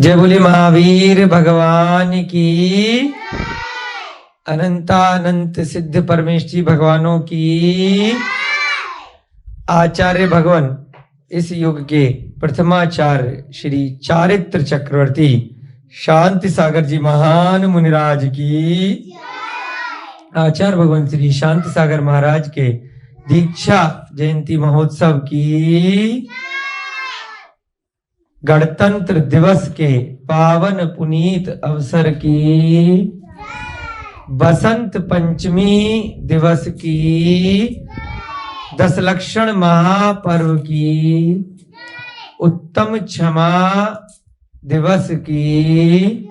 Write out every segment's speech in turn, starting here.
जय बोले महावीर भगवान की, अनंतानंत सिद्ध परमेश्वरी भगवानों की। आचार्य भगवान इस युग के प्रथमाचार्य श्री चारित्र चक्रवर्ती शांति सागर जी महान मुनिराज की। आचार्य भगवान श्री शांति सागर महाराज के दीक्षा जयंती महोत्सव की, गणतंत्र दिवस के पावन पुनीत अवसर की, बसंत पंचमी दिवस की, दशलक्षण महापर्व की, उत्तम क्षमा दिवस की।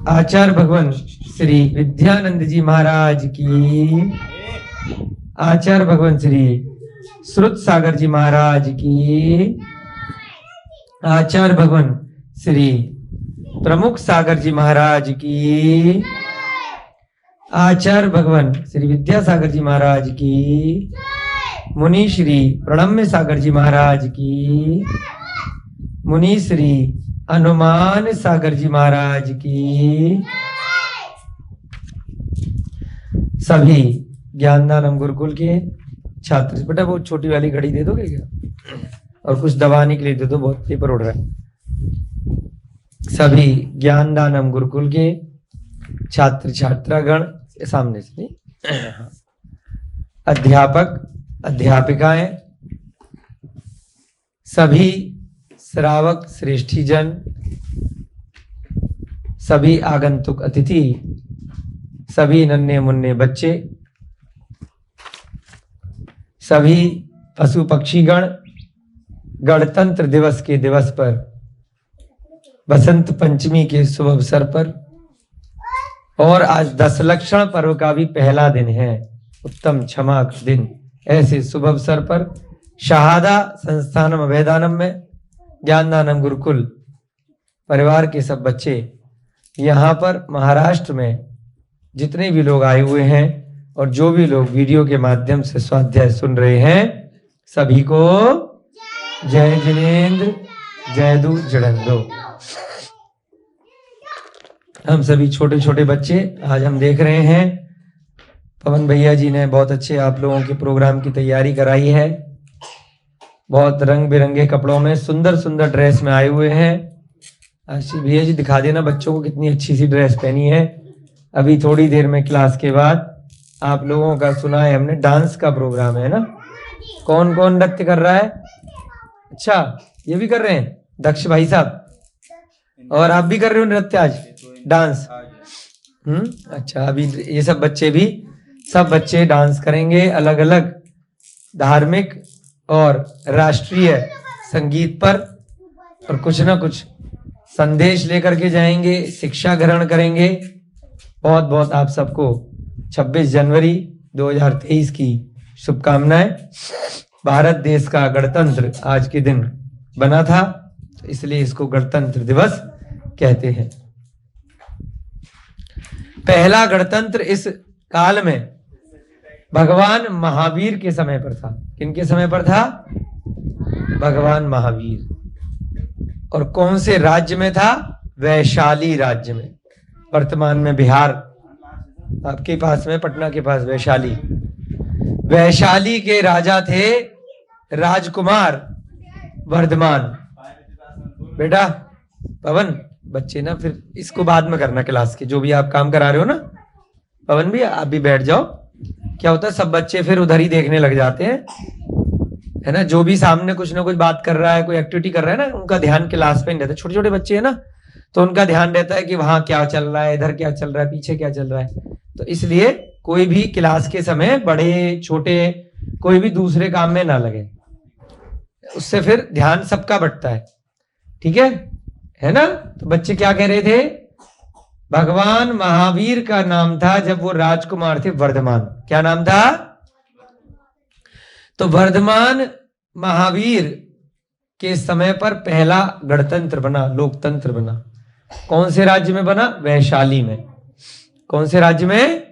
आचार्य भगवान श्री विद्यानंद जी महाराज की, आचार्य भगवान श्री श्रुत सागर जी महाराज की, आचार्य भगवान श्री प्रमुख सागर जी महाराज की, आचार्य भगवान श्री विद्यासागर जी महाराज की, मुनि श्री प्रणम्य सागर जी महाराज की, मुनि श्री हनुमान सागर जी महाराज की, सभी ज्ञानदानम गुरुकुल के छात्र। बेटा वो छोटी वाली घड़ी दे दोगे क्या, और कुछ दबाने के लिए दे दो, बहुत पेपर उड़ रहा है। सभी ज्ञानदानम गुरुकुल के छात्र छात्रागण सामने से नहीं, अध्यापक अध्यापिकाएं, सभी श्रावक श्रेष्ठीजन, सभी आगंतुक अतिथि, सभी नन्हे मुन्ने बच्चे, सभी पशु पक्षीगण, गणतंत्र दिवस के दिवस पर, बसंत पंचमी के शुभ अवसर पर, और आज दशलक्षण पर्व का भी पहला दिन है, उत्तम क्षमा का दिन। ऐसे शुभ अवसर पर शहादा संस्थानम अभेदानम में ज्ञानदानम गुरुकुल परिवार के सब बच्चे, यहाँ पर महाराष्ट्र में जितने भी लोग आए हुए हैं और जो भी लोग वीडियो के माध्यम से स्वाध्याय सुन रहे हैं, सभी को जय जिनेन्द्र जय दूत जड़ंदो। हम सभी छोटे छोटे बच्चे आज हम देख रहे हैं, पवन भैया जी ने बहुत अच्छे आप लोगों के प्रोग्राम की तैयारी कराई है। बहुत रंग बिरंगे कपड़ों में, सुंदर सुंदर ड्रेस में आए हुए हैं। आशीष भैया जी दिखा देना बच्चों को कितनी अच्छी सी ड्रेस पहनी है। अभी थोड़ी देर में क्लास के बाद आप लोगों का सुना है हमने, डांस का प्रोग्राम है ना। कौन कौन नृत्य कर रहा है? अच्छा, ये भी कर रहे हैं दक्ष भाई साहब, और आप भी कर रहे हो नृत्य आज, डांस। अच्छा, अभी ये सब बच्चे भी, सब बच्चे डांस करेंगे अलग अलग धार्मिक और राष्ट्रीय संगीत पर, और कुछ ना कुछ संदेश लेकर के जाएंगे, शिक्षा ग्रहण करेंगे। बहुत बहुत आप सबको 26 जनवरी 2023 की शुभकामनाएं। भारत देश का गणतंत्र आज के दिन बना था, इसलिए इसको गणतंत्र दिवस कहते हैं। पहला गणतंत्र इस काल में भगवान महावीर के समय पर था। किनके समय पर था? भगवान महावीर। और कौन से राज्य में था? वैशाली राज्य में, वर्तमान में बिहार आपके पास में, पटना के पास वैशाली। वैशाली के राजा थे राजकुमार वर्धमान। बेटा पवन, बच्चे ना फिर इसको बाद में करना, क्लास के जो भी आप काम करा रहे हो ना। पवन भी आप भी बैठ जाओ। क्या होता है, सब बच्चे फिर उधर ही देखने लग जाते हैं, है ना। जो भी सामने कुछ ना कुछ बात कर रहा है, कोई एक्टिविटी कर रहा है ना, उनका ध्यान क्लास पे नहीं रहता। छोटे छोटे बच्चे हैं ना, तो उनका ध्यान रहता है कि वहां क्या चल रहा है, इधर क्या चल रहा है, पीछे क्या चल रहा है। तो इसलिए कोई भी क्लास के समय, बड़े छोटे कोई भी दूसरे काम में ना लगे, उससे फिर ध्यान सबका बंटता है। ठीक है ना। तो बच्चे क्या कह रहे थे? भगवान महावीर का नाम था जब वो राजकुमार थे वर्धमान। क्या नाम था? तो वर्धमान महावीर के समय पर पहला गणतंत्र बना, लोकतंत्र बना। कौन से राज्य में बना? वैशाली में। कौन से राज्य में?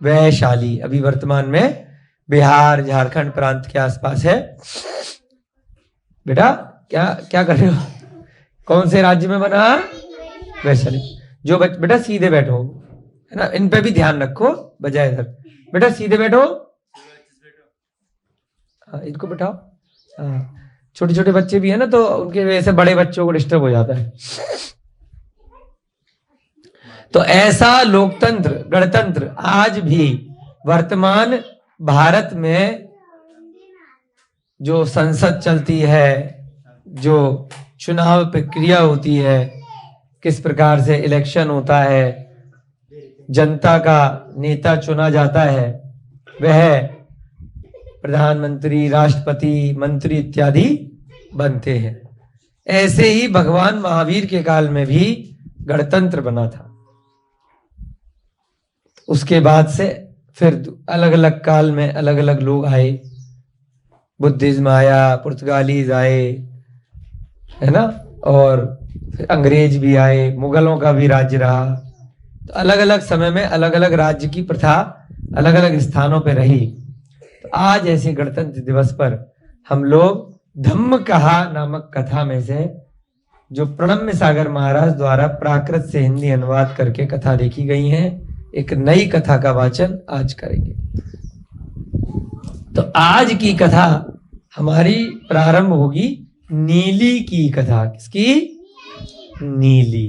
वैशाली। अभी वर्तमान में बिहार झारखंड प्रांत के आसपास है। बेटा क्या क्या कर रहे हो? कौन से राज्य में बना? वैशाली। जो बेटा सीधे बैठो, है ना, इन पे भी ध्यान रखो, बजाय इधर। बेटा सीधे बैठो, इनको बिठाओ। छोटे छोटे बच्चे भी है ना, तो उनके वजह से बड़े बच्चों को डिस्टर्ब हो जाता है। तो ऐसा लोकतंत्र, गणतंत्र आज भी वर्तमान भारत में जो संसद चलती है, जो चुनाव प्रक्रिया होती है, किस प्रकार से इलेक्शन होता है, जनता का नेता चुना जाता है, वह प्रधानमंत्री, राष्ट्रपति, मंत्री इत्यादि बनते हैं। ऐसे ही भगवान महावीर के काल में भी गणतंत्र बना था। उसके बाद से फिर अलग अलग काल में अलग अलग लोग आए, बुद्धिज्म आया, पुर्तगालीज आए, है ना, और फिर अंग्रेज भी आए, मुगलों का भी राज्य रहा। तो अलग अलग समय में अलग अलग राज्य की प्रथा अलग अलग स्थानों पर रही। तो आज ऐसे गणतंत्र दिवस पर हम लोग धम्म कहा नामक कथा में से, जो प्रणम्य सागर महाराज द्वारा प्राकृत से हिंदी अनुवाद करके कथा लिखी गई है, एक नई कथा का वाचन आज करेंगे। तो आज की कथा हमारी प्रारंभ होगी नीली की कथा। किसकी? नीली।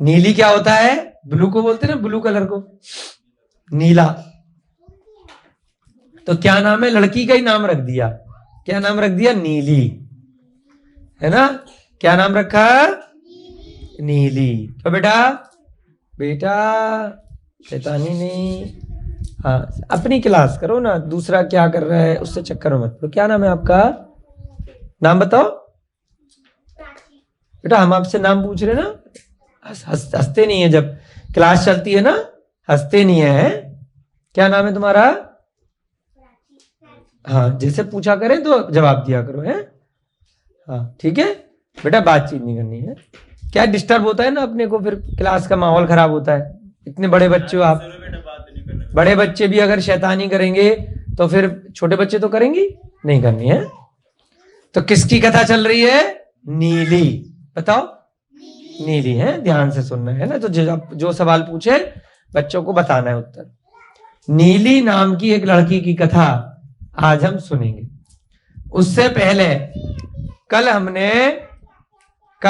नीली क्या होता है? ब्लू को बोलते हैं ना, ब्लू कलर को, नीला। तो क्या नाम है? लड़की का ही नाम रख दिया। क्या नाम रख दिया? नीली, है ना। क्या नाम रखा? नीली। तो बेटा बेटा शैतानी नहीं, हाँ अपनी क्लास करो ना, दूसरा क्या कर रहा है उससे चक्कर में मत पड़ो। क्या नाम है आपका? नाम बताओ बेटा, हम आपसे नाम पूछ रहे ना, हंसते नहीं है जब क्लास चलती है ना, हंसते नहीं है। क्या नाम है तुम्हारा? हाँ, जैसे पूछा करें तो जवाब दिया करो, है। हाँ ठीक है बेटा, बातचीत नहीं करनी है। क्या डिस्टर्ब होता है ना अपने को, फिर क्लास का माहौल खराब होता है। इतने बड़े बच्चे हो आप, बड़े बच्चे भी अगर शैतानी करेंगे तो फिर छोटे बच्चे तो करेंगे नहीं, करनी है। तो किसकी कथा चल रही है? नीली। बताओ, नीली है, ध्यान से सुनना है ना। तो जो सवाल पूछे बच्चों को बताना है उत्तर। नीली नाम की एक लड़की की कथा आज हम सुनेंगे। उससे पहले कल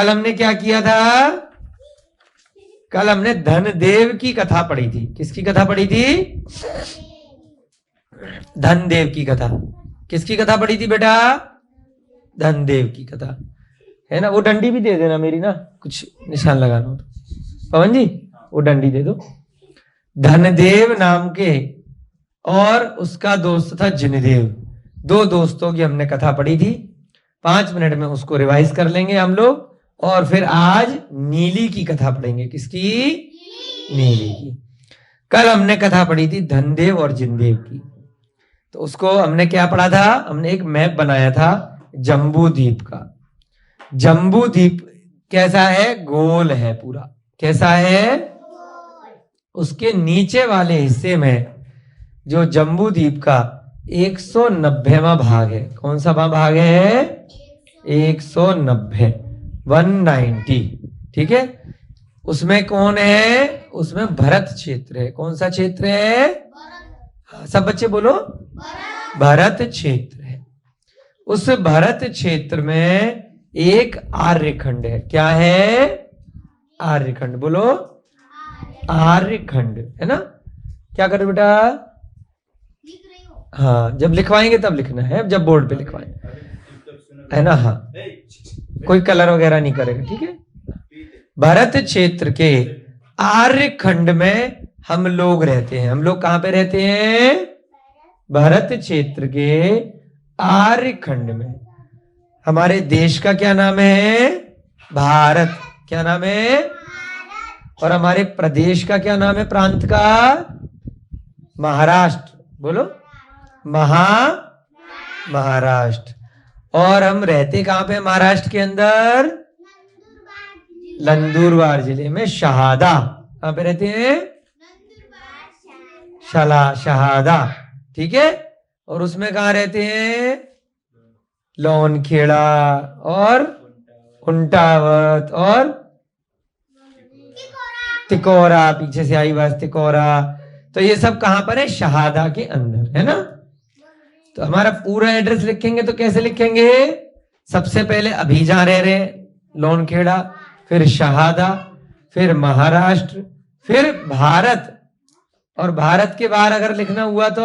हमने क्या किया था? कल हमने धनदेव की कथा पढ़ी थी। किसकी कथा पढ़ी थी? धनदेव की कथा। किसकी कथा पढ़ी थी बेटा? धनदेव की कथा, है ना। वो डंडी भी दे देना मेरी ना, कुछ निशान लगाना हो तो। पवन जी वो डंडी दे दो। धनदेव नाम के और उसका दोस्त था जिनदेव, दो दोस्तों की हमने कथा पढ़ी थी। 5 मिनट में उसको रिवाइज कर लेंगे हम लोग, और फिर आज नीली की कथा पढ़ेंगे। किसकी? नीली की। कल हमने कथा पढ़ी थी धनदेव और जिनदेव की। तो उसको हमने क्या पढ़ा था? हमने एक मैप बनाया था जम्बू द्वीप का। जम्बू द्वीप कैसा है? गोल है पूरा। कैसा है? उसके नीचे वाले हिस्से में जो जम्बू द्वीप का 190वां भाग है। कौन सा भाग है? 190, 190, ठीक है। उसमें कौन है? उसमें भरत क्षेत्र है। कौन सा क्षेत्र है? सब बच्चे बोलो, भरत क्षेत्र है। उस भरत क्षेत्र में एक आर्यखंड है। क्या है? आर्यखंड। बोलो, आर्यखंड, है ना। क्या करो बेटा? हाँ, जब लिखवाएंगे तब लिखना है, जब बोर्ड पे लिखवाएंगे, है ना। हाँ, कोई कलर वगैरह नहीं करेगा, ठीक है। भरत क्षेत्र के आर्यखंड में हम लोग रहते हैं। हम लोग कहां पे रहते हैं? भरत क्षेत्र के आर्यखंड में। हमारे देश का क्या नाम है? भारत। क्या नाम है? और हमारे प्रदेश का क्या नाम है? प्रांत का? महाराष्ट्र। बोलो, महाराष्ट्र। और हम रहते कहां पे? महाराष्ट्र के अंदर नंदुरबार जिले में शहादा। कहां पे रहते हैं? शहादा, ठीक है। और उसमें कहां रहते हैं? लौनखेड़ा और उंटावत और तिकोरा, पीछे से आई बस तिकोरा। तो ये सब कहां पर है? शहादा के अंदर है ना। तो हमारा पूरा एड्रेस लिखेंगे तो कैसे लिखेंगे? सबसे पहले अभी जहां रह रहे लौनखेड़ा, फिर शहादा, फिर महाराष्ट्र, फिर भारत, और भारत के बाहर अगर लिखना हुआ तो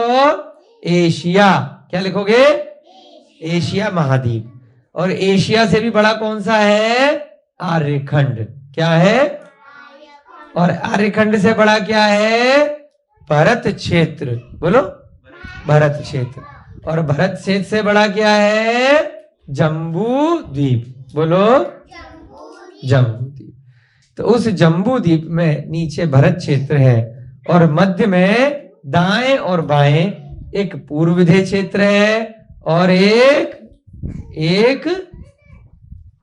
एशिया। क्या लिखोगे? एशिया महाद्वीप। और एशिया से भी बड़ा कौन सा है? आर्यखंड। क्या है? और आर्यखंड से बड़ा क्या है? भरत क्षेत्र। बोलो, भरत क्षेत्र। और भरत क्षेत्र से बड़ा क्या है? जम्बू द्वीप। बोलो, जम्बू द्वीप। तो उस जम्बू द्वीप में नीचे भरत क्षेत्र है और मध्य में दाएं और बाएं एक पूर्व विधेय क्षेत्र है और एक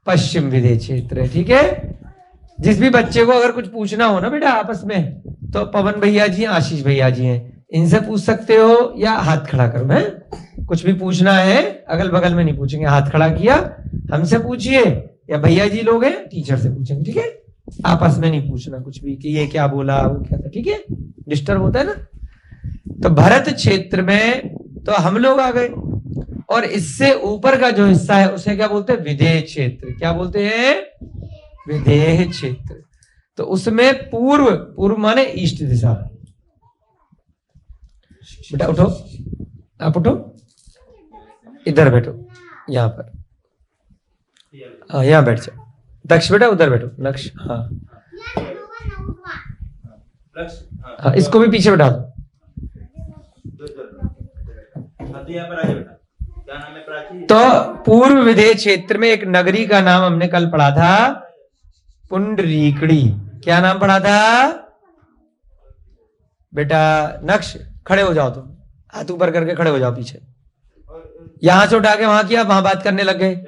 पश्चिम विधेय क्षेत्र है। ठीक है। जिस भी बच्चे को अगर कुछ पूछना हो ना बेटा आपस में, तो पवन भैया जी, आशीष भैया जी हैं, इनसे पूछ सकते हो या हाथ खड़ा करो। है कुछ भी पूछना है, अगल बगल में नहीं पूछेंगे, हाथ खड़ा किया हमसे पूछिए, या भैया जी लोग हैं टीचर से पूछेंगे। ठीक है। आपस में नहीं पूछना कुछ भी कि ये क्या बोला वो क्या था। ठीक है, डिस्टर्ब होता है ना। तो भरत क्षेत्र में तो हम लोग आ गए, और इससे ऊपर का जो हिस्सा है उसे क्या बोलते हैं? विदेह क्षेत्र। क्या बोलते हैं? विदेह क्षेत्र। तो उसमें पूर्व माने ईस्ट दिशा। बेटा उठो, आप उठो, इधर बैठो, यहां पर, हाँ यहां बैठ जाओ। दक्ष बेटा उधर बैठो, नक्ष। हाँ हाँ, इसको भी पीछे बैठा दो। तो पूर्व विदेह क्षेत्र में एक नगरी का नाम हमने कल पढ़ा था, पुंडरीकड़ी। क्या नाम पढ़ा था बेटा? नक्श, खड़े हो जाओ, तुम हाथ ऊपर करके खड़े हो जाओ पीछे। यहां से उठा के वहां किया, वहां बात करने लग गए,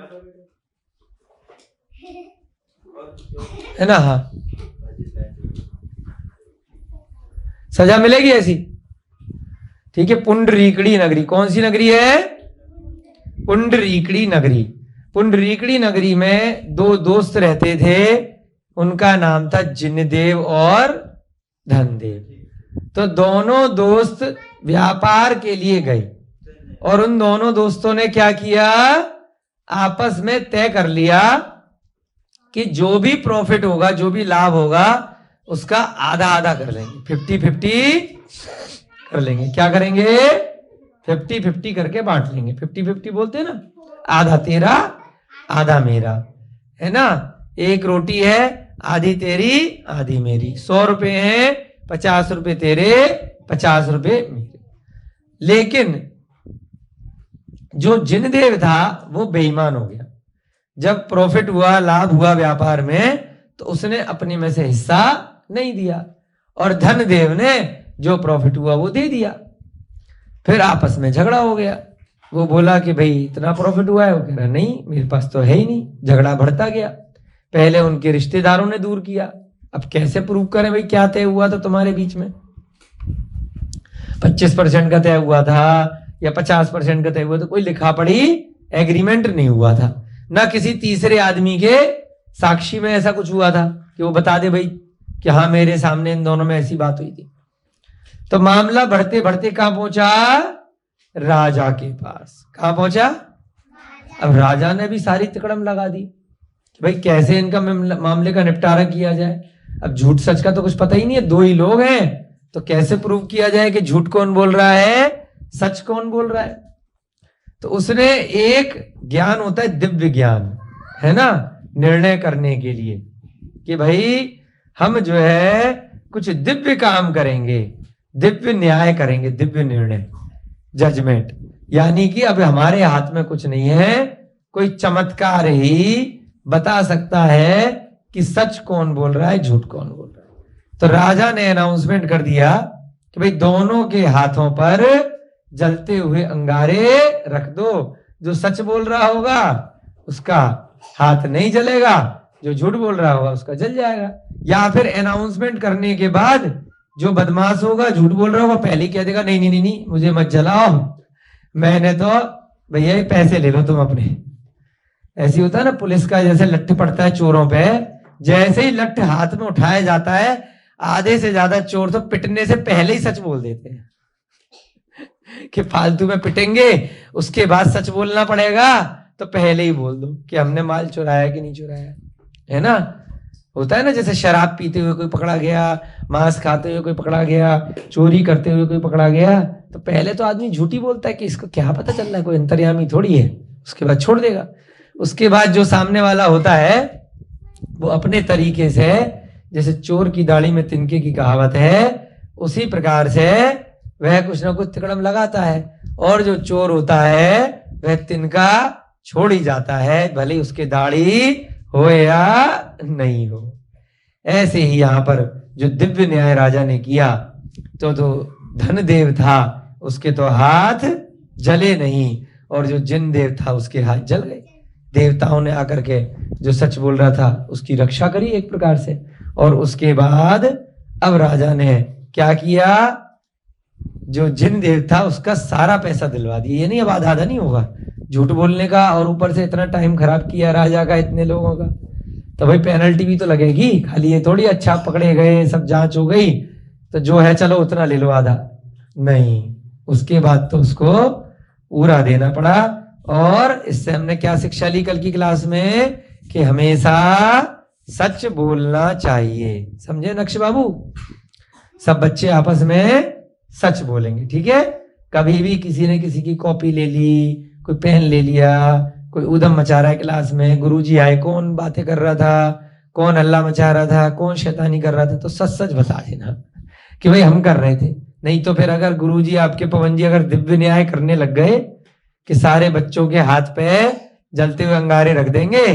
है ना। हाँ, सजा मिलेगी ऐसी। ठीक है। पुंडरीकड़ी नगरी कौन सी नगरी है? पुंडरीकड़ी नगरी। पुंडरीकड़ी नगरी में दो दोस्त रहते थे, उनका नाम था जिनदेव और धनदेव। तो दोनों दोस्त व्यापार के लिए गए और उन दोनों दोस्तों ने क्या किया? आपस में तय कर लिया कि जो भी प्रॉफिट होगा, जो भी लाभ होगा, उसका आधा आधा कर लेंगे, 50-50 कर लेंगे। क्या करेंगे? 50-50 करके बांट लेंगे। 50-50 बोलते हैं ना, आधा तेरा आधा मेरा, है ना। एक रोटी है, आधी तेरी आधी मेरी। 100 रुपए हैं, 50 रुपए तेरे, 50 रुपए मेरे। लेकिन जो जिनदेव था वो बेईमान हो गया। जब प्रॉफिट हुआ, लाभ हुआ व्यापार में, तो उसने अपने में से हिस्सा नहीं दिया, और धनदेव ने जो प्रॉफिट हुआ वो दे दिया। फिर आपस में झगड़ा हो गया। वो बोला कि भाई इतना प्रॉफिट हुआ है, वो कह रहा नहीं मेरे पास तो है ही नहीं। झगड़ा बढ़ता गया। पहले उनके रिश्तेदारों ने दूर किया, अब कैसे प्रूव करें भाई क्या तय हुआ था तुम्हारे बीच में? 25% का तय हुआ था या 50% का तय हुआ था, कोई लिखा पढ़ी एग्रीमेंट नहीं हुआ था। ना किसी तीसरे आदमी के साक्षी में ऐसा कुछ हुआ था कि वो बता दे भाई कि हाँ मेरे सामने इन दोनों में ऐसी बात हुई थी। तो मामला बढ़ते बढ़ते कहां पहुंचा? राजा के पास। कहां पहुंचा? अब राजा ने भी सारी तिकड़म लगा दी कि भाई कैसे इनका मामले का निपटारा किया जाए। अब झूठ सच का तो कुछ पता ही नहीं है, दो ही लोग हैं, तो कैसे प्रूव किया जाए कि झूठ कौन बोल रहा है, सच कौन बोल रहा है? तो उसने एक ज्ञान होता है दिव्य ज्ञान, है ना, निर्णय करने के लिए कि भाई हम जो है कुछ दिव्य काम करेंगे, दिव्य न्याय करेंगे, दिव्य निर्णय, जजमेंट। यानी कि अब हमारे हाथ में कुछ नहीं है, कोई चमत्कार ही बता सकता है कि सच कौन बोल रहा है, झूठ कौन बोल रहा है। तो राजा ने अनाउंसमेंट कर दिया कि भाई दोनों के हाथों पर जलते हुए अंगारे रख दो। जो सच बोल रहा होगा उसका हाथ नहीं जलेगा, जो झूठ बोल रहा होगा उसका जल जाएगा। या फिर अनाउंसमेंट करने के बाद जो बदमाश होगा, झूठ बोल रहा होगा, पहले कह देगा नहीं नहीं नहीं नहीं मुझे मत जलाओ, मैंने तो भैया पैसे ले लो तुम अपने, ऐसी होता है ना पुलिस का जैसे लट्ठ पड़ता है चोरों पे, जैसे ही लट्ठ हाथ में उठाया जाता है आधे से ज्यादा चोर तो पिटने से पहले ही सच बोल देते हैं कि फालतू में पिटेंगे, उसके बाद सच बोलना पड़ेगा, तो पहले ही बोल दो कि हमने माल चुराया कि नहीं चुराया, है ना। होता है ना जैसे शराब पीते हुए कोई पकड़ा गया, मांस खाते हुए कोई पकड़ा गया, चोरी करते हुए कोई पकड़ा गया, तो पहले तो आदमी झूठी बोलता है कि इसको क्या पता चल रहा है, कोई अंतर्यामी थोड़ी है, उसके बाद छोड़ देगा। उसके बाद जो सामने वाला होता है वो अपने तरीके से, जैसे चोर की दाढ़ी में तिनके की कहावत है, उसी प्रकार से वह कुछ ना कुछ तिकड़म लगाता है, और जो चोर होता है वह तिनका छोड़ ही जाता है, भले उसके दाढ़ी हो या नहीं हो। ऐसे ही यहां पर जो दिव्य न्याय राजा ने किया, तो धन देव था उसके तो हाथ जले नहीं, और जो जिन देव था उसके हाथ जल गए। देवताओं ने आकर के जो सच बोल रहा था उसकी रक्षा करी एक प्रकार से, और उसके बाद अब राजा ने क्या किया, जो जिन देव था उसका सारा पैसा दिलवा दिया। ये नहीं अब आधा आधा नहीं होगा, झूठ बोलने का और ऊपर से इतना टाइम खराब किया राजा का इतने लोगों का, तो भाई पेनल्टी भी तो लगेगी। खाली ये थोड़ी अच्छा पकड़े गए सब जांच हो गई तो जो है चलो उतना ले लो आधा, नहीं, उसके बाद तो उसको पूरा देना पड़ा। और इससे हमने क्या शिक्षा ली कल की क्लास में, कि हमेशा सच बोलना चाहिए। समझे नक्श बाबू, सब बच्चे आपस में सच बोलेंगे, ठीक है। कभी भी किसी ने किसी की कॉपी ले ली, कोई पेन ले लिया, कोई उधम मचा रहा है क्लास में, गुरुजी आए, कौन बातें कर रहा था, कौन हल्ला मचा रहा था, कौन शैतानी कर रहा था, तो सच सच बता देना कि भाई हम कर रहे थे। नहीं तो फिर अगर गुरुजी आपके पवन जी अगर दिव्य न्याय करने लग गए कि सारे बच्चों के हाथ पे जलते हुए अंगारे रख देंगे,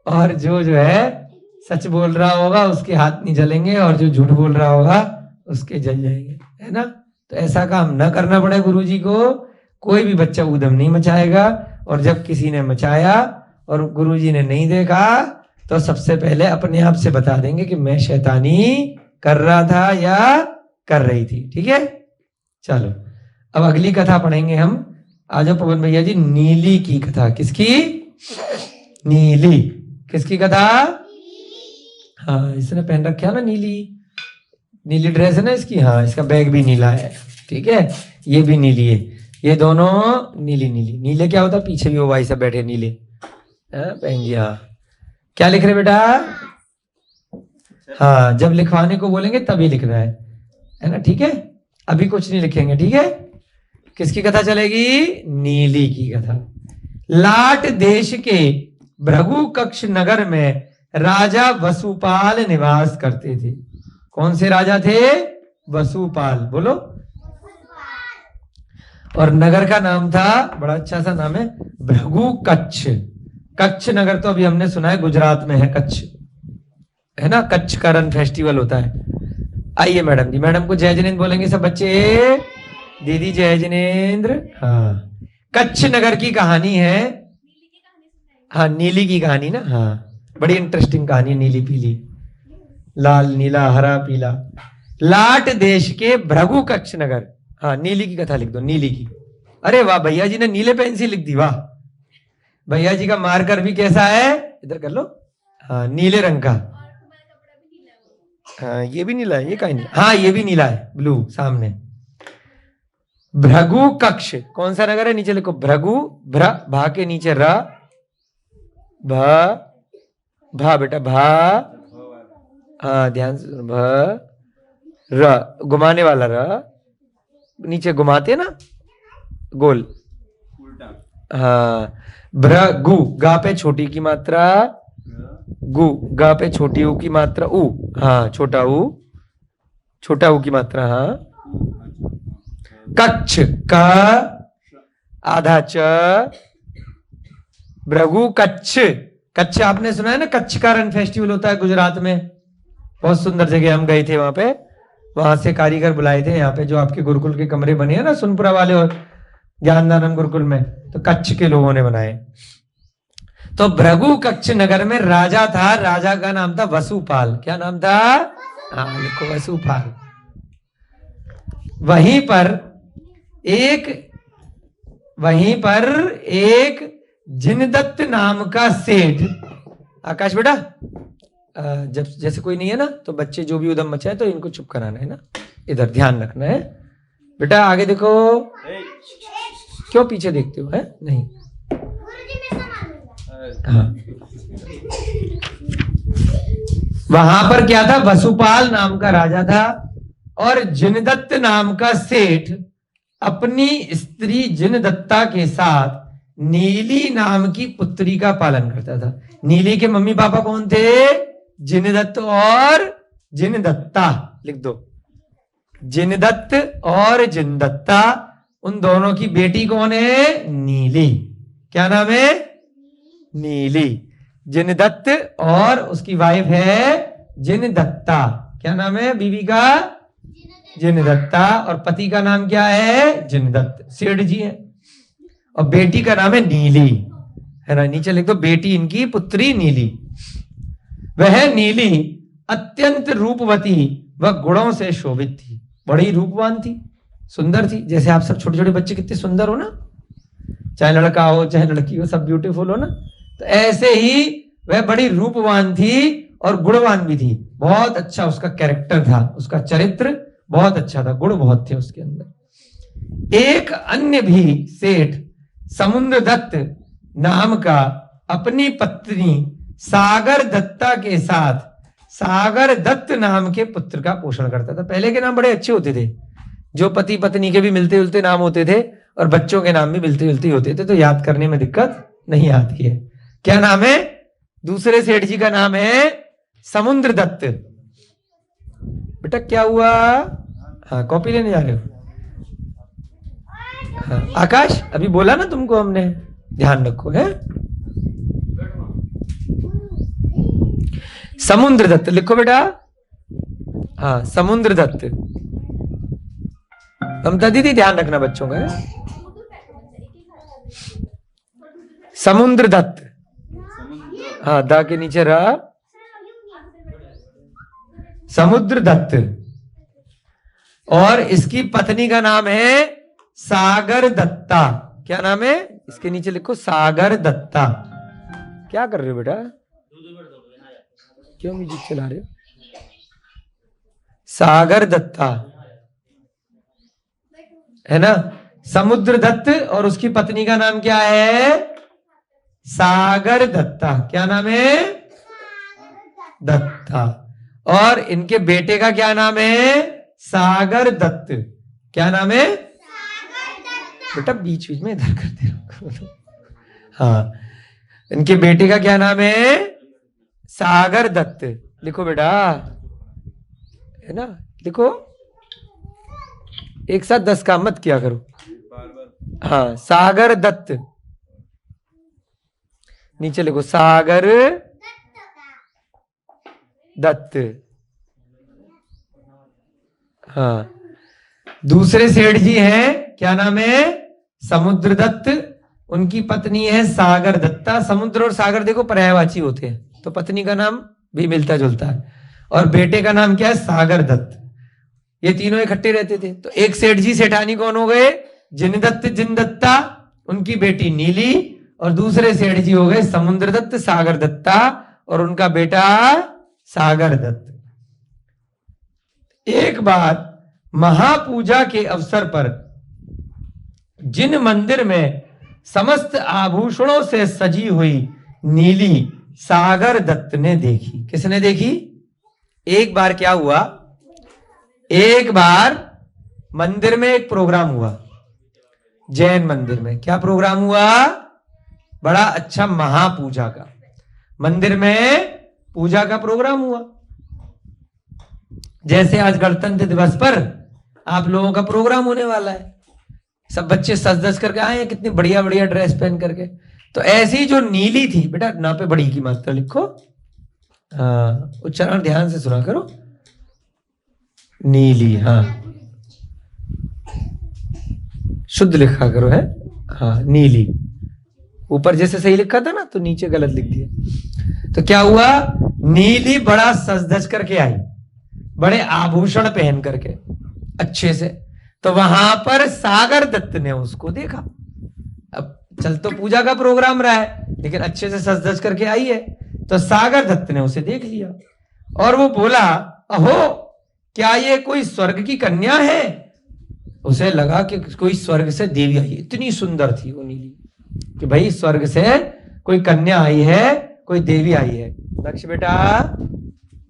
और जो है सच बोल रहा होगा उसके हाथ नहीं जलेंगे, और जो झूठ बोल रहा होगा उसके जल जाएंगे, है ना। तो ऐसा काम न करना पड़े गुरुजी को। कोई भी बच्चा उधम नहीं मचाएगा, और जब किसी ने मचाया और गुरुजी ने नहीं देखा तो सबसे पहले अपने आप से बता देंगे कि मैं शैतानी कर रहा था या कर रही थी, ठीक है। चलो अब अगली कथा पढ़ेंगे हम। आ जाओ पवन भैया जी, नीली की कथा। किसकी? नीली। किसकी कथा? हाँ, इसने पहन रखा है ना नीली, नीली ड्रेस है ना इसकी। हाँ, इसका बैग भी नीला है, ठीक है, ये भी नीली है, ये दोनों नीली नीली। नीले क्या होता है? पीछे भी वो भाई सब बैठे नीले। बहन जी हाँ, क्या लिख रहे बेटा? हाँ, जब लिखवाने को बोलेंगे तभी लिखना है ना, ठीक है। अभी कुछ नहीं लिखेंगे, ठीक है। किसकी कथा चलेगी? नीली की कथा। लाट देश के भृगु कक्ष नगर में राजा वसुपाल निवास करते थे। कौन से राजा थे? वसुपाल। बोलो। और नगर का नाम था, बड़ा अच्छा सा नाम है, भृगु कच्छ। कच्छ नगर तो अभी हमने सुना है गुजरात में है, कच्छ है ना, कच्छ का रण फेस्टिवल होता है। आइए मैडम जी, मैडम को जय जिनेंद्र बोलेंगे सब बच्चे। दीदी जय जिनेंद्र। हाँ, कच्छ नगर की कहानी है। हाँ, नीली की कहानी ना। हाँ, बड़ी इंटरेस्टिंग कहानी है, नीली पीली, लाल नीला हरा पीला। लाट देश के भृगु कच्छ नगर। हाँ, नीली की कथा लिख दो, नीली की। अरे वाह, भैया जी ने नीले पेन से लिख दी, वाह। भैया जी का मार्कर भी कैसा है? इधर कर लो। हाँ, नीले रंग का। हाँ, ये भी नीला है, ये कहीं नीला? हाँ, ये भी नीला है, ब्लू सामने। भृगु कक्ष कौन सा नगर है? नीचे लिखो भृगु, भा के नीचे र, भा बेटा, भा। हाँ, ध्यान से। र, घुमाने वाला र, नीचे घुमाते ना गोल। हाँ, भृगु, गा पे छोटी की मात्रा, गु, गा पे छोटी ऊ की मात्रा, ऊ। हाँ, छोटा ऊ की मात्रा। हाँ, कच्छ, का आधा च, भृगु कच्छ। कच्छ आपने सुना है ना, कच्छ का रण फेस्टिवल होता है गुजरात में, बहुत सुंदर जगह, हम गए थे वहां पे। वहां से कारीगर बुलाए थे यहाँ पे, जो आपके गुरुकुल के कमरे बने हैं ना सुनपुरा वाले और ज्ञानदानम गुरुकुल में, तो कच्छ के लोगों ने बनाए। तो भृगु कच्छ नगर में राजा था, राजा का नाम था वसुपाल। क्या नाम था? हाँ, लिखो वसुपाल। वहीं पर एक जिनदत्त नाम का सेठ। आकाश बेटा, जब जैसे कोई नहीं है ना तो बच्चे जो भी उधम मचाए तो इनको चुप कराना है ना, इधर ध्यान रखना है बेटा। आगे देखो, क्यों पीछे देखते हो, है नहीं। हाँ, वहां पर क्या था, वसुपाल नाम का राजा था और जिनदत्त नाम का सेठ अपनी स्त्री जिनदत्ता के साथ नीली नाम की पुत्री का पालन करता था। नीली के मम्मी पापा कौन थे, जिनदत्त और जिनदत्ता, लिख दो, जिनदत्त और जिनदत्ता। उन दोनों की बेटी कौन है, नीली। क्या नाम है, नीली। जिनदत्त और उसकी वाइफ है जिनदत्ता। क्या नाम है बीवी का, जिनदत्ता। और पति का नाम क्या है, जिनदत्त, सेठ जी है। और बेटी का नाम है नीली, है ना, नीचे लिख दो, बेटी इनकी पुत्री नीली। वह नीली अत्यंत रूपवती व गुणों से शोभित थी, बड़ी रूपवान थी, सुंदर थी। जैसे आप सब छोटे छोटे बच्चे कितने सुंदर हो ना, चाहे लड़का हो चाहे लड़की हो, सब ब्यूटीफुल हो ना, तो ऐसे ही वह बड़ी रूपवान थी और गुणवान भी थी। बहुत अच्छा उसका कैरेक्टर था, उसका चरित्र बहुत अच्छा था, गुण बहुत थे उसके अंदर। एक अन्य भी सेठ समुद्रदत्त नाम का अपनी पत्नी सागर दत्ता के साथ सागर दत्त नाम के पुत्र का पोषण करता था। पहले के नाम बड़े अच्छे होते थे, जो पति पत्नी के भी मिलते जुलते नाम होते थे और बच्चों के नाम भी मिलते जुलते होते थे, तो याद करने में दिक्कत नहीं आती है। क्या नाम है, दूसरे सेठ जी का नाम है समुद्रदत्त। बेटा क्या हुआ, हाँ कॉपी लेने जा रहे हो, हाँ आकाश अभी बोला ना तुमको हमने, ध्यान रखो है। समुद्रदत्त लिखो बेटा, हाँ समुद्रदत्त। ममता दीदी ध्यान रखना बच्चों का, समुद्रदत्त, हाँ दा के नीचे रहा, समुद्रदत्त। और इसकी पत्नी का नाम है सागर दत्ता। क्या नाम है, इसके नीचे लिखो सागर दत्ता। क्या कर रहे हो बेटा, क्यों म्यूजिक चला रहे हो, सागर दत्ता है ना। समुद्रदत्त और उसकी पत्नी का नाम क्या है, सागर दत्ता। क्या नाम है, दत्ता। और इनके बेटे का क्या नाम है, सागर दत्त। क्या नाम है, बेटा बीच बीच में इधर करते रहो। हाँ, इनके बेटे का क्या नाम है, सागर दत्त। लिखो बेटा, है ना, लिखो, एक साथ 10 काम मत किया करो। हाँ सागर दत्त, नीचे लिखो सागर दत्त। हाँ, दूसरे सेठ जी हैं, क्या नाम है, समुद्रदत्त। उनकी पत्नी है सागर दत्ता। समुद्र और सागर देखो पर्यायवाची होते हैं, तो पत्नी का नाम भी मिलता जुलता है। और बेटे का नाम क्या है, सागर दत्त। ये तीनों इकट्ठे रहते थे। तो एक सेठ जी सेठानी कौन हो गए, जिनदत्त जिनदत्ता, उनकी बेटी नीली। और दूसरे सेठ जी हो गए समुद्रदत्त सागर दत्ता और उनका बेटा सागर दत्त। एक बार महापूजा के अवसर पर जिन मंदिर में समस्त आभूषणों से सजी हुई नीली सागर दत्त ने देखी। किसने देखी, एक बार क्या हुआ, एक बार मंदिर में एक प्रोग्राम हुआ, जैन मंदिर में। क्या प्रोग्राम हुआ, बड़ा अच्छा महापूजा का, मंदिर में पूजा का प्रोग्राम हुआ। जैसे आज गणतंत्र दिवस पर आप लोगों का प्रोग्राम होने वाला है, सब बच्चे सज धज करके आए हैं, कितनी बढ़िया बढ़िया ड्रेस पहन करके। तो ऐसी जो नीली थी, बेटा ना पे बड़ी की मात्रा लिखो, हाँ उच्चारण ध्यान से सुना करो, नीली, हाँ शुद्ध लिखा करो, है हाँ नीली। ऊपर जैसे सही लिखा था ना, तो नीचे गलत लिख दिया। तो क्या हुआ, नीली बड़ा सज धज करके आई, बड़े आभूषण पहन करके अच्छे से। तो वहां पर सागर दत्त ने उसको देखा। अब चल तो पूजा का प्रोग्राम रहा है, लेकिन अच्छे से सज धज करके आई है। तो सागर दत्त ने उसे देख लिया और वो बोला, अहो क्या ये कोई स्वर्ग की कन्या है? उसे लगा कि कोई स्वर्ग से देवी आई है। इतनी सुंदर थी वो नीली कि भाई स्वर्ग से कोई कन्या आई है, कोई देवी आई है। दक्ष बेटा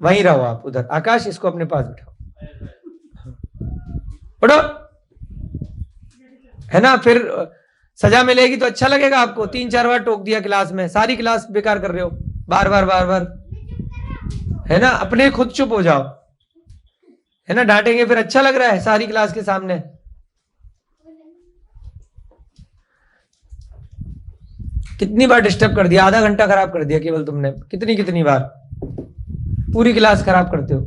वहीं रहो आप उधर। आकाश इसको अपने पास बिठाओ, पढ़ो, है ना। फिर सजा मिलेगी तो अच्छा लगेगा आपको। 3-4 बार टोक दिया क्लास में, सारी क्लास बेकार कर रहे हो, बार बार, है ना। अपने खुद चुप हो जाओ, है ना। डांटेंगे फिर अच्छा लग रहा है सारी क्लास के सामने। कितनी बार डिस्टर्ब कर दिया, आधा घंटा खराब कर दिया केवल तुमने। कितनी बार पूरी क्लास खराब करते हो।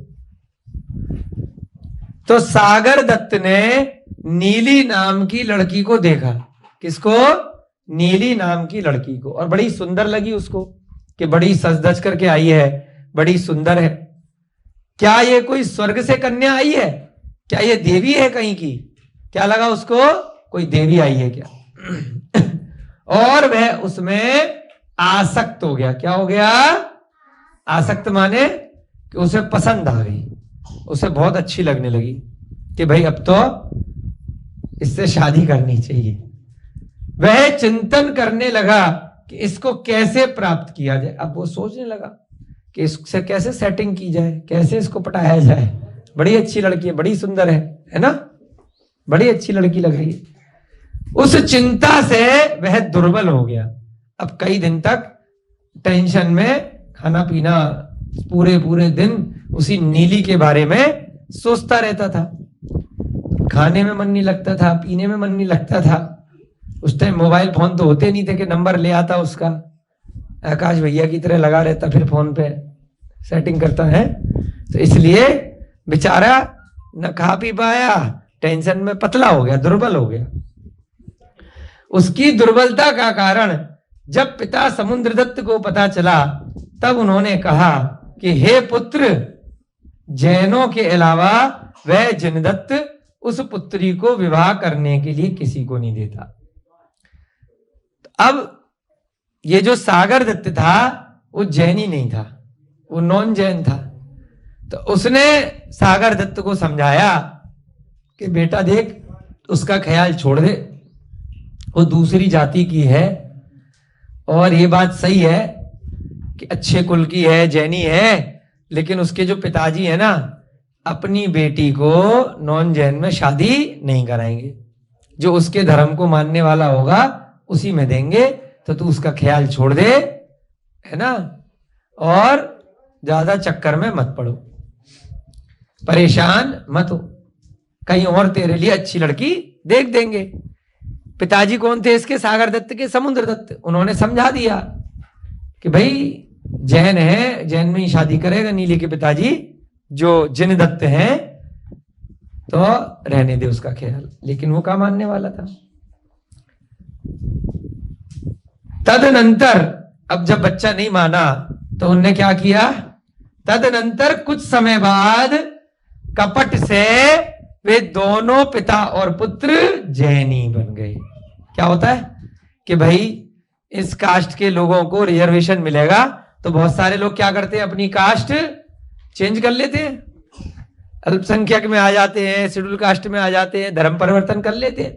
तो सागर दत्त ने नीली नाम की लड़की को देखा। किसको? नीली नाम की लड़की को। और बड़ी सुंदर लगी उसको कि बड़ी सज धज करके आई है, बड़ी सुंदर है। क्या ये कोई स्वर्ग से कन्या आई है? क्या ये देवी है कहीं की? क्या लगा उसको? कोई देवी आई है क्या? और वह उसमें आसक्त हो गया। क्या हो गया? आसक्त माने कि उसे पसंद आ गई, उसे बहुत अच्छी लगने लगी कि भाई अब तो इससे शादी करनी चाहिए। वह चिंतन करने लगा कि इसको कैसे प्राप्त किया जाए। अब वो सोचने लगा कि इससे कैसे सेटिंग की जाए, कैसे इसको पटाया जाए। बड़ी अच्छी लड़की है, बड़ी सुंदर है ना, बड़ी अच्छी लड़की लग रही है। उस चिंता से वह दुर्बल हो गया। अब कई दिन तक टेंशन में खाना पीना, पूरे दिन उसी नीली के बारे में सोचता रहता था। खाने में मन नहीं लगता था, पीने में मन नहीं लगता था। उस टाइम मोबाइल फोन तो होते नहीं थे कि नंबर ले आता उसका। आकाश भैया की तरह लगा रहता फिर फोन पे सेटिंग करता है। तो इसलिए बेचारा न खा पी पाया, टेंशन में पतला हो गया, दुर्बल हो गया। उसकी दुर्बलता का कारण जब पिता समुद्रदत्त को पता चला, तब उन्होंने कहा कि हे पुत्र, जैनों के अलावा वह जिनदत्त उस पुत्री को विवाह करने के लिए किसी को नहीं देता। अब ये जो सागर दत्त था वो जैनी नहीं था, वो नॉन जैन था। तो उसने सागर दत्त को समझाया कि बेटा देख, उसका ख्याल छोड़ दे, वो दूसरी जाति की है। और ये बात सही है कि अच्छे कुल की है, जैनी है, लेकिन उसके जो पिताजी है ना, अपनी बेटी को नॉन जैन में शादी नहीं कराएंगे। जो उसके धर्म को मानने वाला होगा उसी में देंगे। तो तू उसका ख्याल छोड़ दे, है ना, और ज्यादा चक्कर में मत पड़ो, परेशान मत हो, कहीं और तेरे लिए अच्छी लड़की देख देंगे। पिताजी कौन थे इसके? सागर दत्त के समुद्र दत्त। उन्होंने समझा दिया कि भाई जैन है, जैन में ही शादी करेगा नीली के पिताजी, जो जिन दत्त हैं, तो रहने दे उसका ख्याल। लेकिन वो क्या मानने वाला था। तदनंतर अब जब बच्चा नहीं माना तो उनने क्या किया? तदनंतर कुछ समय बाद कपट से वे दोनों पिता और पुत्र जैनी बन गए। क्या होता है कि भाई इस कास्ट के लोगों को रिजर्वेशन मिलेगा, तो बहुत सारे लोग क्या करते हैं, अपनी कास्ट चेंज कर लेते हैं, अल्पसंख्यक में आ जाते हैं, शेड्यूल कास्ट में आ जाते हैं, धर्म परिवर्तन कर लेते हैं।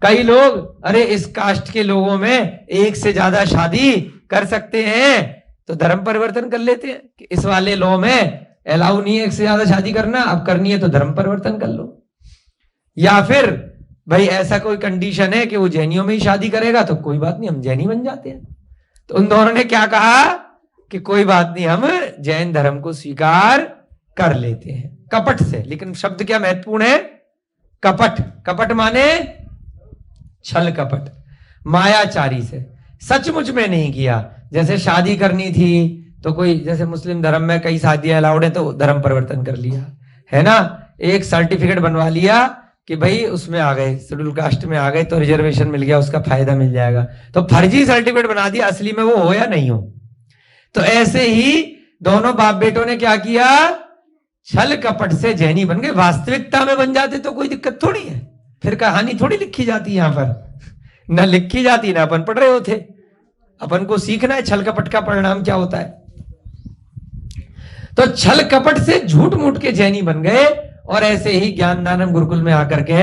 कई लोग अरे इस कास्ट के लोगों में एक से ज्यादा शादी कर सकते हैं, तो धर्म परिवर्तन कर लेते हैं कि इस वाले लॉ में अलाउ नहीं है एक से ज्यादा शादी करना, अब करनी है तो धर्म परिवर्तन कर लो। या फिर भाई ऐसा कोई कंडीशन है कि वो जैनियों में ही शादी करेगा, तो कोई बात नहीं, हम जैनी बन जाते हैं। तो उन दोनों ने क्या कहा कि कोई बात नहीं, हम जैन धर्म को स्वीकार कर लेते हैं, कपट से। लेकिन शब्द क्या महत्वपूर्ण है? कपट। कपट माने छल कपट, मायाचारी से, सचमुच में नहीं किया। जैसे शादी करनी थी तो कोई, जैसे मुस्लिम धर्म में कई शादियां अलाउड है, तो धर्म परिवर्तन कर लिया, है ना, एक सर्टिफिकेट बनवा लिया कि भाई उसमें आ गए, शेड्यूल कास्ट में आ गए तो रिजर्वेशन मिल गया, उसका फायदा मिल जाएगा। तो फर्जी सर्टिफिकेट बना दिया, असली में वो हो या नहीं हो। तो ऐसे ही दोनों बाप बेटों ने क्या किया? छल कपट से जैनी बन गए। वास्तविकता में बन जाते तो कोई दिक्कत थोड़ी है, फिर कहानी थोड़ी लिखी जाती यहां पर, ना लिखी जाती ना अपन पढ़ रहे होते। अपन को सीखना है छल कपट का परिणाम क्या होता है। तो छल कपट से झूठ मूठ के जैनी बन गए और ऐसे ही ज्ञान दानम गुरुकुल में आकर के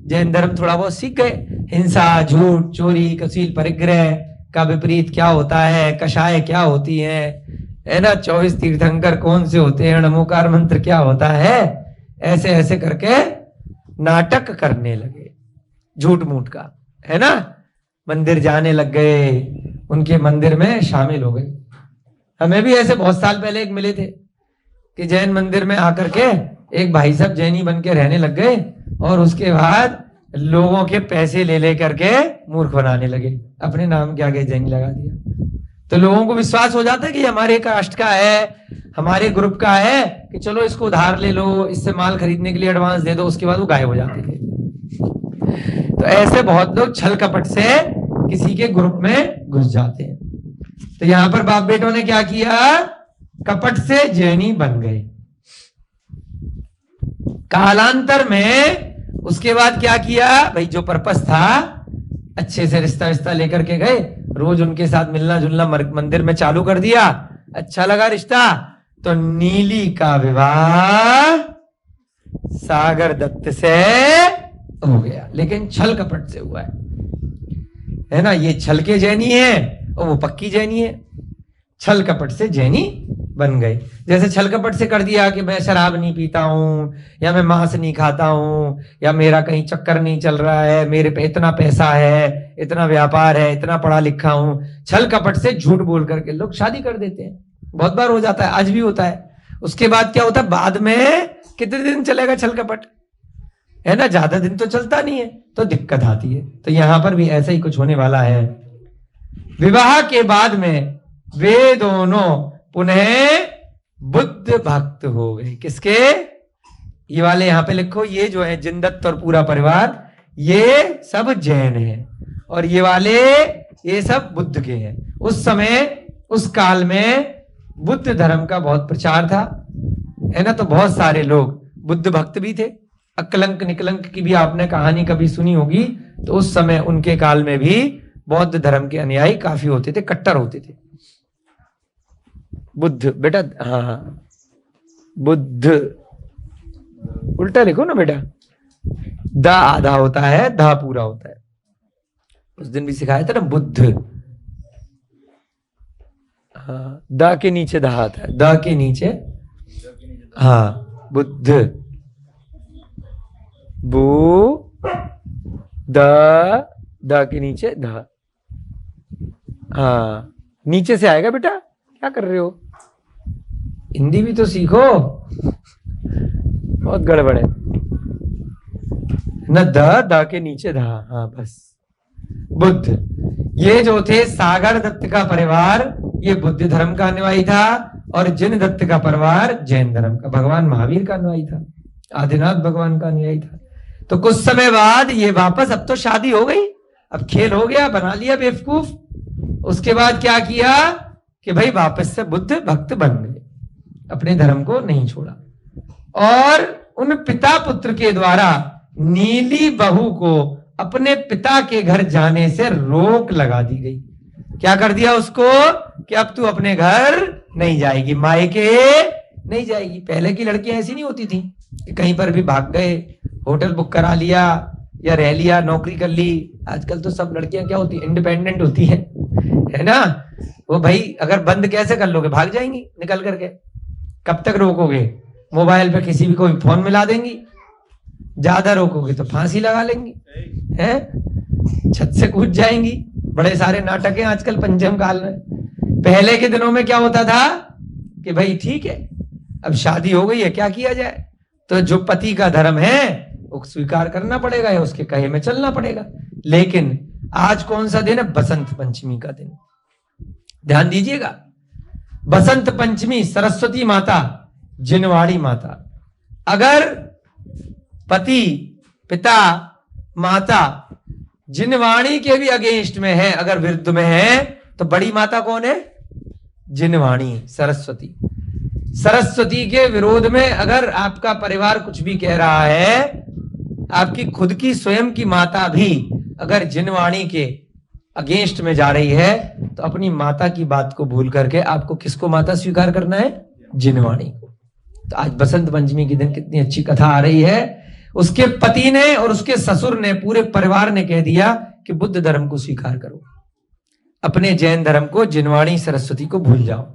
जैन धर्म थोड़ा बहुत सीख गए। हिंसा, झूठ, चोरी, कसील परिग्रह का विपरीत क्या होता है, कषाय क्या होती है ना, 24 तीर्थंकर कौन से होते हैं, नमोकार मंत्र क्या होता है, ऐसे ऐसे करके नाटक करने लगे झूठ मूठ का, है ना। मंदिर जाने लग गए, उनके मंदिर में शामिल हो गए। हमें भी ऐसे बहुत साल पहले एक मिले थे कि जैन मंदिर में आकर के एक भाई साहब जैनी बन के रहने लग गए और उसके बाद लोगों के पैसे ले लेकर के मूर्ख बनाने लगे, अपने नाम के आगे जैनी लगा दिया। तो लोगों को विश्वास हो जाता है कि हमारे कास्ट का है, हमारे ग्रुप का है, कि चलो इसको उधार ले लो, इससे माल खरीदने के लिए एडवांस दे दो, उसके बाद वो गायब हो जाते थे। तो ऐसे बहुत लोग छल कपट से किसी के ग्रुप में घुस जाते हैं। तो यहां पर बाप बेटों ने क्या किया, कपट से जैनी बन गए। कालांतर में उसके बाद क्या किया भाई, जो पर्पस था अच्छे से रिश्ता विश्ता लेकर के गए, रोज उनके साथ मिलना जुलना मंदिर में चालू कर दिया, अच्छा लगा रिश्ता, तो नीली का विवाह सागर दत्त से हो गया, लेकिन छल कपट से हुआ है ना। ये छल के जैनी है और वो पक्की जैनी है, छल कपट से जैनी बन गए। जैसे छल कपट से कर दिया कि मैं शराब नहीं पीता हूं, या मैं मांस नहीं खाता हूं, या मेरा कहीं चक्कर नहीं चल रहा है, मेरे पे इतना पैसा है, इतना व्यापार है, इतना पढ़ा लिखा हूं। छल कपट से झूठ बोल करके लोग शादी कर देते हैं, बहुत बार हो जाता है, आज भी होता है। उसके बाद क्या होता है, बाद में कितने दिन चलेगा छल कपट, है ना, ज्यादा दिन तो चलता नहीं है, तो दिक्कत आती है। तो यहां पर भी ऐसा ही कुछ होने वाला है। विवाह के बाद में वे दोनों पुनः बुद्ध भक्त हो गए। किसके, ये वाले यहां पे लिखो, ये जो है जिनदत्त और पूरा परिवार, ये सब जैन है, और ये वाले ये सब बुद्ध के हैं। उस समय उस काल में बुद्ध धर्म का बहुत प्रचार था, है ना। तो बहुत सारे लोग बुद्ध भक्त भी थे। अकलंक निकलंक की भी आपने कहानी कभी सुनी होगी। तो उस समय उनके काल में भी बौद्ध धर्म के अनुयायी काफी होते थे, कट्टर होते थे। बुद्ध बेटा, हाँ बुद्ध उल्टा लिखो ना बेटा, द आधा होता है, धा पूरा होता है। उस दिन भी सिखाया था ना, बुद्ध, हाँ द के नीचे धा आता है, द के नीचे, हाँ बुद्ध, बू द के नीचे धा, हाँ नीचे से आएगा बेटा, क्या कर रहे हो, हिंदी भी तो सीखो, बहुत गड़बड़ है न, द के नीचे धा, हाँ बस। बुद्ध, ये जो थे सागर दत्त का परिवार, ये बुद्ध धर्म का अनुयायी था, और जिन दत्त का परिवार जैन धर्म का, भगवान महावीर का अनुयायी था, आदिनाथ भगवान का अनुयायी था। तो कुछ समय बाद ये वापस, अब तो शादी हो गई, अब खेल हो गया, बना लिया बेवकूफ। उसके बाद क्या किया कि भाई वापस से बुद्ध भक्त बन गए, अपने धर्म को नहीं छोड़ा। और उन पिता पुत्र के द्वारा नीली बहू को अपने पिता के घर जाने से रोक लगा दी गई। क्या कर दिया उसको कि अब तू अपने घर नहीं जाएगी, मायके नहीं जाएगी। पहले की लड़कियां ऐसी नहीं होती थी कि कहीं पर भी भाग गए, होटल बुक करा लिया या रह लिया, नौकरी कर ली। आजकल तो सब लड़कियां क्या होती, इंडिपेंडेंट होती है ना। वो भाई अगर बंद कैसे कर लोगे, भाग जाएंगी निकल करके। कब तक रोकोगे, मोबाइल पे किसी भी कोई फोन मिला देंगी, ज्यादा रोकोगे तो फांसी लगा लेंगी, हैं, छत से कूद जाएंगी। बड़े सारे नाटक हैं आजकल पंचम काल में। पहले के दिनों में क्या होता था कि भाई ठीक है, अब शादी हो गई है, क्या किया जाए, तो जो पति का धर्म है वो स्वीकार करना पड़ेगा या उसके कहे में चलना पड़ेगा। लेकिन आज कौन सा दिन है, बसंत पंचमी का दिन, ध्यान दीजिएगा। बसंत पंचमी, सरस्वती माता, जिनवाड़ी माता। अगर पति, पिता, माता जिनवाणी के भी अगेंस्ट में है, अगर विरुद्ध में है, तो बड़ी माता कौन है, जिनवाणी, सरस्वती। सरस्वती के विरोध में अगर आपका परिवार कुछ भी कह रहा है, आपकी खुद की स्वयं की माता भी अगर जिनवाणी के अगेंस्ट में जा रही है तो अपनी माता की बात को भूल करके आपको किसको माता स्वीकार करना है? जिनवाणी को। तो आज बसंत पंचमी के दिन कितनी अच्छी कथा आ रही है। उसके पति ने और उसके ससुर ने, पूरे परिवार ने कह दिया कि बुद्ध धर्म को स्वीकार करो, अपने जैन धर्म को, जिनवाणी सरस्वती को भूल जाओ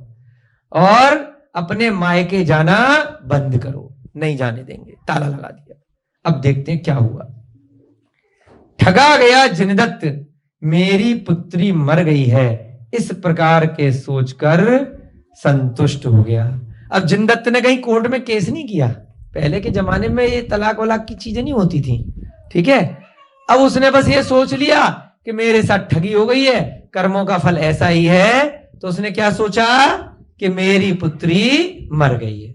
और अपने मायके जाना बंद करो, नहीं जाने देंगे, ताला लगा दिया। अब देखते हैं क्या हुआ। ठगा गया जिनदत्त, मेरी पुत्री मर गई है, इस प्रकार के सोचकर संतुष्ट हो गया। अब जिनदत्त ने कहीं कोर्ट में केस नहीं किया। पहले के जमाने में ये तलाक वलाक की चीजें नहीं होती थी, ठीक है। अब उसने बस ये सोच लिया कि मेरे साथ ठगी हो गई है, कर्मों का फल ऐसा ही है। तो उसने क्या सोचा कि मेरी पुत्री मर गई है,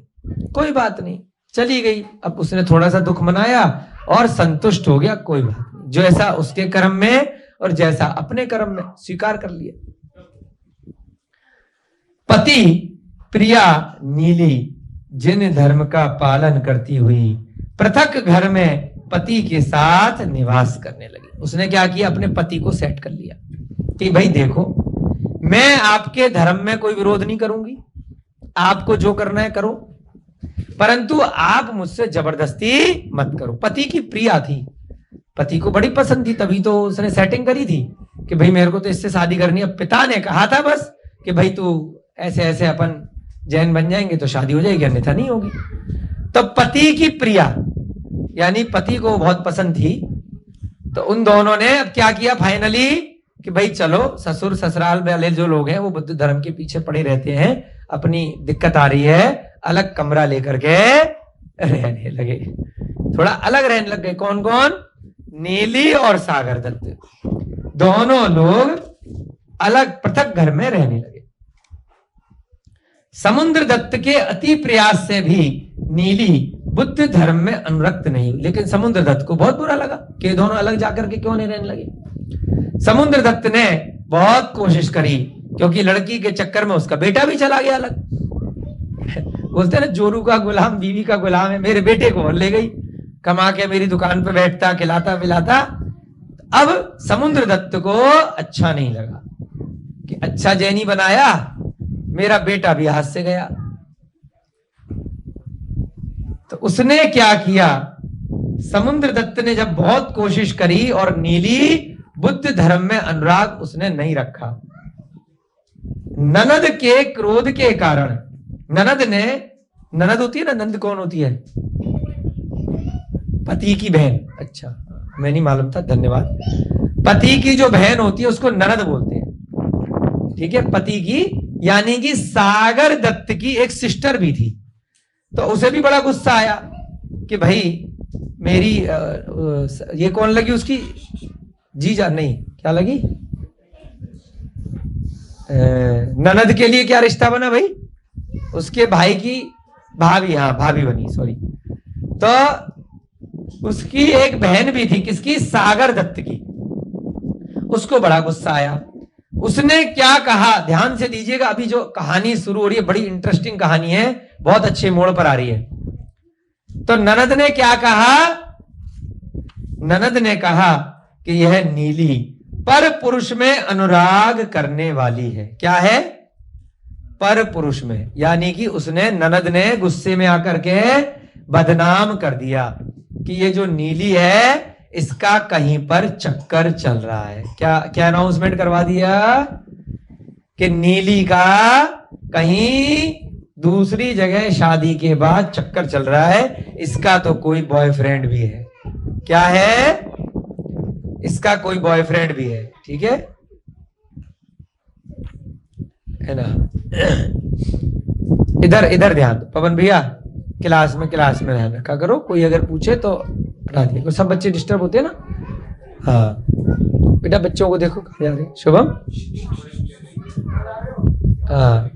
कोई बात नहीं, चली गई। अब उसने थोड़ा सा दुख मनाया और संतुष्ट हो गया, कोई बात नहीं, जो ऐसा उसके कर्म में और जैसा अपने कर्म में, स्वीकार कर लिया। पति प्रिया नीली जिन धर्म का पालन करती हुई पृथक घर में पति के साथ निवास करने लगी। उसने क्या किया, अपने पति को सेट कर लिया कि भाई देखो, मैं आपके धर्म में कोई विरोध नहीं करूंगी, आपको जो करना है करो, परंतु आप मुझसे जबरदस्ती मत करो। पति की प्रिया थी, पति को बड़ी पसंद थी, तभी तो उसने सेटिंग करी थी कि भाई मेरे को तो इससे शादी करनी है। पिता ने कहा था बस कि भाई तू ऐसे ऐसे अपन जैन बन जाएंगे तो शादी हो जाएगी, अन्यथा नहीं होगी। तो पति की प्रिया यानी पति को बहुत पसंद थी, तो उन दोनों ने अब क्या किया फाइनली कि भाई चलो, ससुर ससुराल वाले जो लोग हैं वो बुद्ध धर्म के पीछे पड़े रहते हैं, अपनी दिक्कत आ रही है, अलग कमरा लेकर के रहने लगे, थोड़ा अलग रहने लग गए। कौन कौन? नीली और सागर दत्त, दोनों लोग अलग पृथक घर में रहने लगे। समुद्र दत्त के अति प्रयास से भी नीली बुद्ध धर्म में अनुरक्त नहीं हुई, लेकिन समुद्र दत्त को बहुत बुरा लगा कि दोनों अलग जाकर के क्यों नहीं रहने लगे। समुद्र दत्त ने बहुत कोशिश करी, क्योंकि लड़की के चक्कर में उसका बेटा भी चला गया अलग। बोलते हैं ना, जोरू का गुलाम बीवी का गुलाम है, मेरे बेटे को ले गई, कमा के मेरी दुकान पे बैठता, खिलाता पिलाता। अब समुद्र दत्त को अच्छा नहीं लगा कि अच्छा जैनी बनाया, मेरा बेटा भी हाथ से गया। तो उसने क्या किया, समुद्र दत्त ने जब बहुत कोशिश करी और नीली बुद्ध धर्म में अनुराग उसने नहीं रखा, ननद के क्रोध के कारण, ननद ने, ननद होती है ना, नंद कौन होती है? पति की बहन। अच्छा, मैं नहीं मालूम था, धन्यवाद। पति की जो बहन होती है उसको ननद बोलते हैं, ठीक है। पति की यानी कि सागर दत्त की एक सिस्टर भी थी, तो उसे भी बड़ा गुस्सा आया कि भाई मेरी ये कौन लगी उसकी जीजा, नहीं क्या लगी, ननद के लिए क्या रिश्ता बना भाई, उसके भाई की भाभी, हाँ भाभी बनी, सॉरी। तो उसकी एक बहन भी थी, किसकी? सागर दत्त की। उसको बड़ा गुस्सा आया, उसने क्या कहा, ध्यान से दीजिएगा, अभी जो कहानी शुरू हो रही है बड़ी इंटरेस्टिंग कहानी है, बहुत अच्छे मोड़ पर आ रही है। तो ननद ने क्या कहा, ननद ने कहा कि यह नीली पर पुरुष में अनुराग करने वाली है। क्या है? पर पुरुष में, यानी कि उसने, ननद ने गुस्से में आकर के बदनाम कर दिया कि ये जो नीली है इसका कहीं पर चक्कर चल रहा है। क्या क्या अनाउंसमेंट करवा दिया कि नीली का कहीं दूसरी जगह शादी के बाद चक्कर चल रहा है, इसका तो कोई बॉयफ्रेंड भी है। क्या है? इसका कोई बॉयफ्रेंड भी है, ठीक है ना। इधर इधर ध्यान दो पवन भैया, क्लास में ध्यान रखा करो, कोई अगर पूछे तो हटा दिया, सब बच्चे डिस्टर्ब होते हैं ना। हाँ बेटा, बच्चों को देखो कहाँ जा रहे हैं। शुभम, हाँ,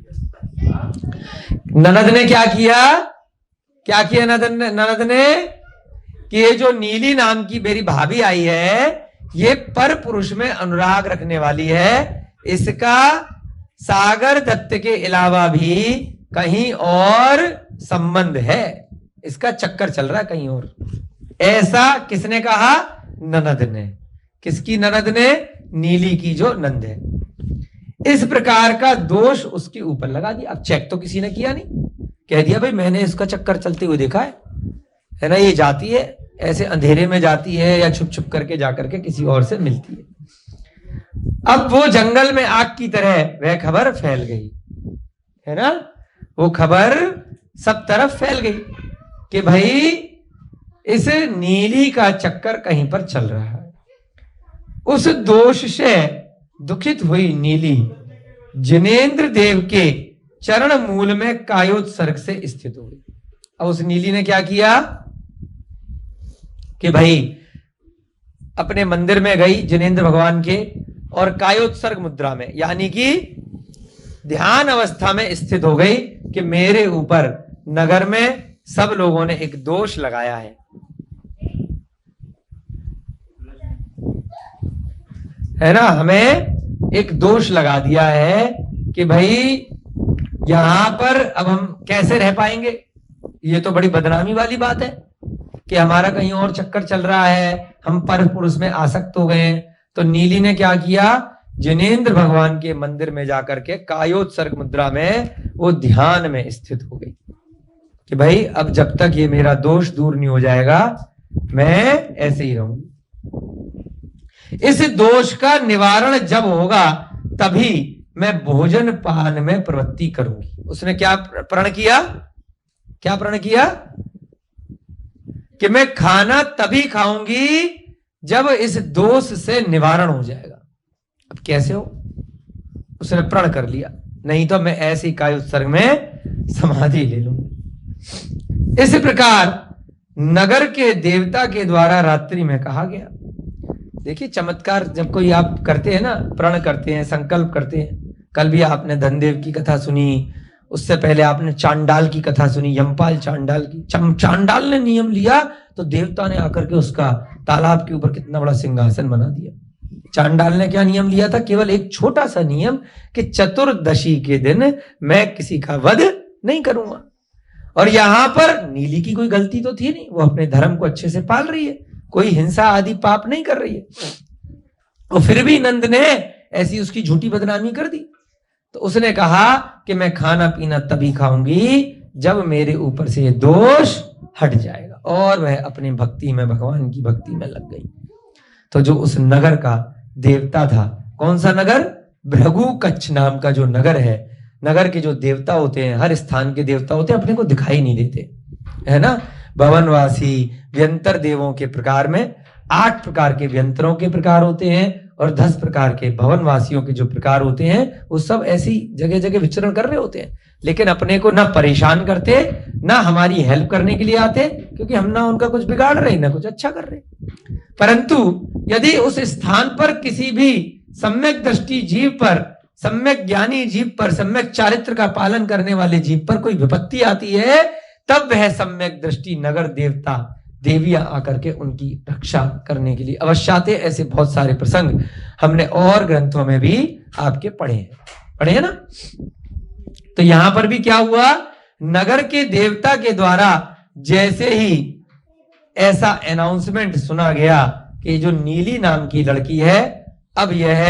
ननद ने क्या किया ननद ने कि ये जो नीली नाम की मेरी भाभी आई है, ये पर पुरुष में अनुराग रखने वाली है, इसका सागर दत्त के अलावा भी कहीं और संबंध है, इसका चक्कर चल रहा है कहीं और। ऐसा किसने कहा? ननद ने। किसकी ननद ने? नीली की जो नंद है। इस प्रकार का दोष उसके ऊपर लगा दिया। अब चेक तो किसी ने किया नहीं, कह दिया भाई मैंने इसका चक्कर चलते हुए देखा है ना, ये जाती है ऐसे अंधेरे में जाती है या छुप छुप करके जाकर के किसी और से मिलती है। अब वो जंगल में आग की तरह वह खबर फैल गई, है ना, वो खबर सब तरफ फैल गई कि भाई इस नीली का चक्कर कहीं पर चल रहा है। उस दोष से दुखित हुई नीली जिनेंद्र देव के चरण मूल में कायोत्सर्ग से स्थित हो गई। अब उस नीली ने क्या किया कि भाई अपने मंदिर में गई जिनेंद्र भगवान के, और कायोत्सर्ग मुद्रा में यानी कि ध्यान अवस्था में स्थित हो गई कि मेरे ऊपर नगर में सब लोगों ने एक दोष लगाया है ना, हमें एक दोष लगा दिया है कि भाई यहां पर अब हम कैसे रह पाएंगे। ये तो बड़ी बदनामी वाली बात है कि हमारा कहीं और चक्कर चल रहा है, हम पर पुरुष में आसक्त हो गए। तो नीली ने क्या किया, जिनेंद्र भगवान के मंदिर में जाकर के कायोत्सर्ग मुद्रा में वो ध्यान में स्थित हो गई कि भाई अब जब तक ये मेरा दोष दूर नहीं हो जाएगा मैं ऐसे ही रहूंगी। इस दोष का निवारण जब होगा तभी मैं भोजन पान में प्रवृत्ति करूंगी। उसने क्या प्रण किया, क्या प्रण किया कि मैं खाना तभी खाऊंगी जब इस दोष से निवारण हो जाएगा। अब कैसे हो, उसने प्रण कर लिया, नहीं तो मैं ऐसे ही काय उत्सर्ग में समाधि ले लूंगा। इस प्रकार नगर के देवता के द्वारा रात्रि में कहा गया। देखिए चमत्कार जब कोई आप करते हैं ना, प्रण करते हैं, संकल्प करते हैं। कल भी आपने धनदेव की कथा सुनी, उससे पहले आपने चांडाल की कथा सुनी, यमपाल चांडाल की। चांडाल ने नियम लिया तो देवता ने आकर के उसका तालाब के ऊपर कितना बड़ा सिंहासन बना दिया। चांडाल ने क्या नियम लिया था, केवल एक छोटा सा नियम कि चतुर्दशी के दिन मैं किसी का वध नहीं करूंगा। और यहां पर नीली की कोई गलती तो थी नहीं, वो अपने धर्म को अच्छे से पाल रही है, कोई हिंसा आदि पाप नहीं कर रही है, और फिर भी नंद ने ऐसी उसकी झूठी बदनामी कर दी। तो उसने कहा कि मैं खाना पीना तभी खाऊंगी जब मेरे ऊपर से ये दोष हट जाएगा, और वह अपनी भक्ति में, भगवान की भक्ति में लग गई। तो जो उस नगर का देवता था, कौन सा नगर, भृगु कच्छ नाम का जो नगर है, नगर के जो देवता होते हैं, हर स्थान के देवता होते हैं, अपने को दिखाई नहीं देते, है ना। भवनवासी व्यंतर देवों के प्रकार में 8 प्रकार के व्यंतरों के प्रकार होते हैं, और 10 प्रकार के भवनवासियों के जो प्रकार होते हैं वो सब ऐसी जगह जगह विचरण कर रहे होते हैं, लेकिन अपने को ना परेशान करते, ना हमारी हेल्प करने के लिए आते, क्योंकि हम ना उनका कुछ बिगाड़ रहे ना कुछ अच्छा कर रहे। परंतु यदि उस स्थान पर किसी भी सम्यक दृष्टि जीव पर, सम्यक ज्ञानी जीव पर, सम्यक चारित्र का पालन करने वाले जीव पर कोई विपत्ति आती है, तब वह सम्यक दृष्टि नगर देवता देवियां आकर के उनकी रक्षा करने के लिए अवश्य आते। ऐसे बहुत सारे प्रसंग हमने और ग्रंथों में भी आपके पढ़े हैं ना। तो यहां पर भी क्या हुआ, नगर के देवता के द्वारा जैसे ही ऐसा अनाउंसमेंट सुना गया कि जो नीली नाम की लड़की है अब यह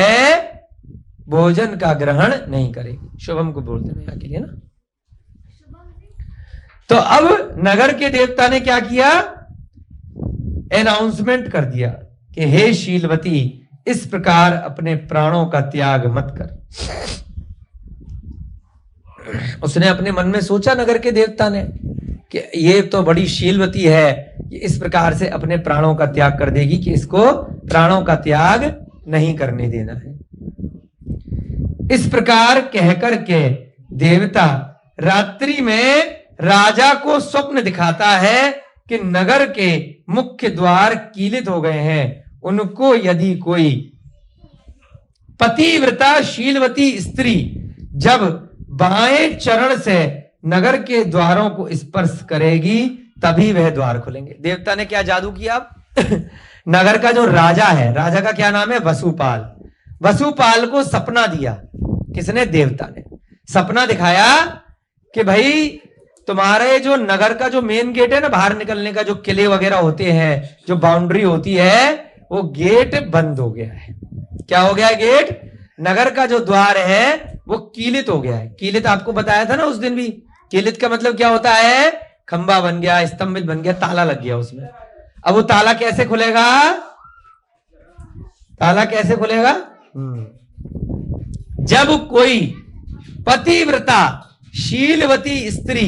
भोजन का ग्रहण नहीं करेगी, शुभम को बोल देना के लिए ना। तो अब नगर के देवता ने क्या किया, अनाउंसमेंट कर दिया कि हे शीलवती, इस प्रकार अपने प्राणों का त्याग मत कर। उसने अपने मन में सोचा नगर के देवता ने कि ये तो बड़ी शीलवती है, ये इस प्रकार से अपने प्राणों का त्याग कर देगी कि इसको प्राणों का त्याग नहीं करने देना है। इस प्रकार कहकर के देवता रात्रि में राजा को स्वप्न दिखाता है कि नगर के मुख्य द्वार कीलित हो गए हैं, उनको यदि कोई पतिव्रता शीलवती स्त्री जब बाएं चरण से नगर के द्वारों को स्पर्श करेगी तभी वह द्वार खुलेंगे। देवता ने क्या जादू किया नगर का जो राजा है, राजा का क्या नाम है, वसुपाल। वसुपाल को सपना दिया, किसने, देवता ने सपना दिखाया कि भाई तुम्हारे जो नगर का जो मेन गेट है ना, बाहर निकलने का जो किले वगैरह होते हैं, जो बाउंड्री होती है, वो गेट बंद हो गया है। क्या हो गया है? गेट, नगर का जो द्वार है वो कीलित हो गया है। कीलित आपको बताया था ना उस दिन भी। कीलित का मतलब क्या होता है? खंबा बन गया, स्तंभित बन गया, ताला लग गया उसमें। अब वो ताला कैसे खुलेगा? ताला कैसे खुलेगा? जब कोई पतिव्रता शीलवती स्त्री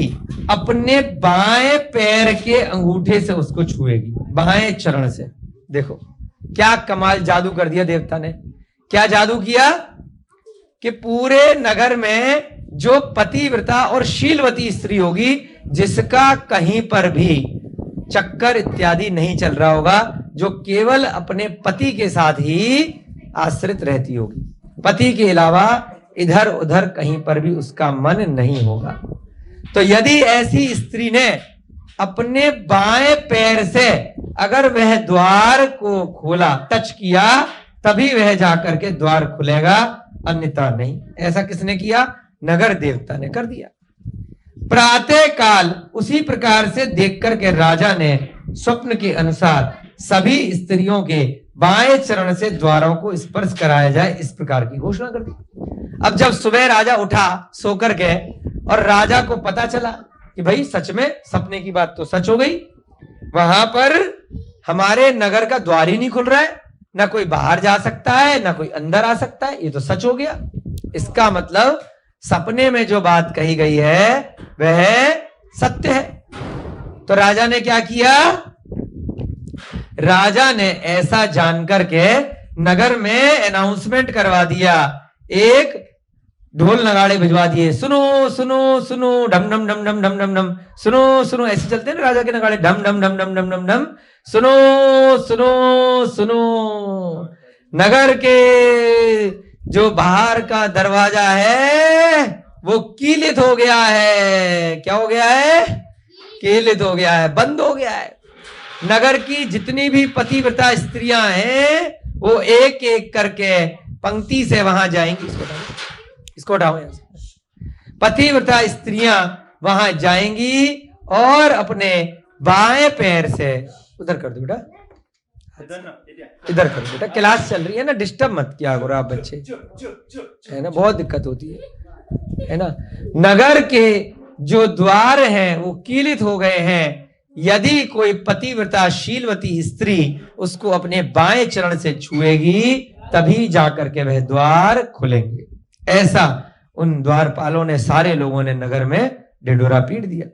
अपने बाएं पैर के अंगूठे से उसको छुएगी, बाएं चरण से। देखो क्या कमाल जादू कर दिया देवता ने। क्या जादू किया कि पूरे नगर में जो पतिव्रता और शीलवती स्त्री होगी, जिसका कहीं पर भी चक्कर इत्यादि नहीं चल रहा होगा, जो केवल अपने पति के साथ ही आश्रित रहती होगी, पति के अलावा इधर उधर कहीं पर भी उसका मन नहीं होगा, तो यदि ऐसी स्त्री ने अपने बाएं पैर से अगर वह द्वार को खोला, टच किया, तभी वह जाकर के द्वार खुलेगा, अन्यथा नहीं। ऐसा किसने किया? नगर देवता ने कर दिया। प्रातः काल उसी प्रकार से देख करके राजा ने स्वप्न के अनुसार सभी स्त्रियों के बाएं चरण से द्वारों को स्पर्श कराया जाए, इस प्रकार की घोषणा कर दी। अब जब सुबह राजा उठा सोकर के और राजा को पता चला कि भाई सच में सपने की बात तो सच हो गई, वहां पर हमारे नगर का द्वार ही नहीं खुल रहा है, ना कोई बाहर जा सकता है ना कोई अंदर आ सकता है, ये तो सच हो गया। इसका मतलब सपने में जो बात कही गई है वह सत्य है। तो राजा ने क्या किया? राजा ने ऐसा जानकर के नगर में अनाउंसमेंट करवा दिया, एक ढोल नगाड़े भिजवा दिए, सुनो सुनो सुनो, डम डम डम डम डम डम डम, सुनो सुनो, ऐसे चलते हैं ना राजा के नगाड़े, डम डम डम डम डम डम डम, सुनो सुनो सुनो, नगर के जो बाहर का दरवाजा है वो कीलित हो गया है। क्या हो गया है? कीलित हो गया है, बंद हो गया है। नगर की जितनी भी पतिव्रता स्त्रियां हैं वो एक एक करके पंक्ति से वहां जाएंगी। इसको हटाओ यहां से। पतिव्रता स्त्रियां वहां जाएंगी और अपने बाएं पैर से, उधर कर दो बेटा, इधर करो बेटा, क्लास चल रही है ना, डिस्टर्ब मत किया करो आप बच्चे, है ना, बहुत दिक्कत होती है ना। नगर के जो द्वार हैं वो कीलित हो गए हैं। यदि कोई पतिव्रता शीलवती स्त्री उसको अपने बाएं चरण से छुएगी, तभी जाकर के वह द्वार खुलेंगे। ऐसा उन द्वारपालों ने, सारे लोगों ने नगर में ढिंढोरा पीट दिया।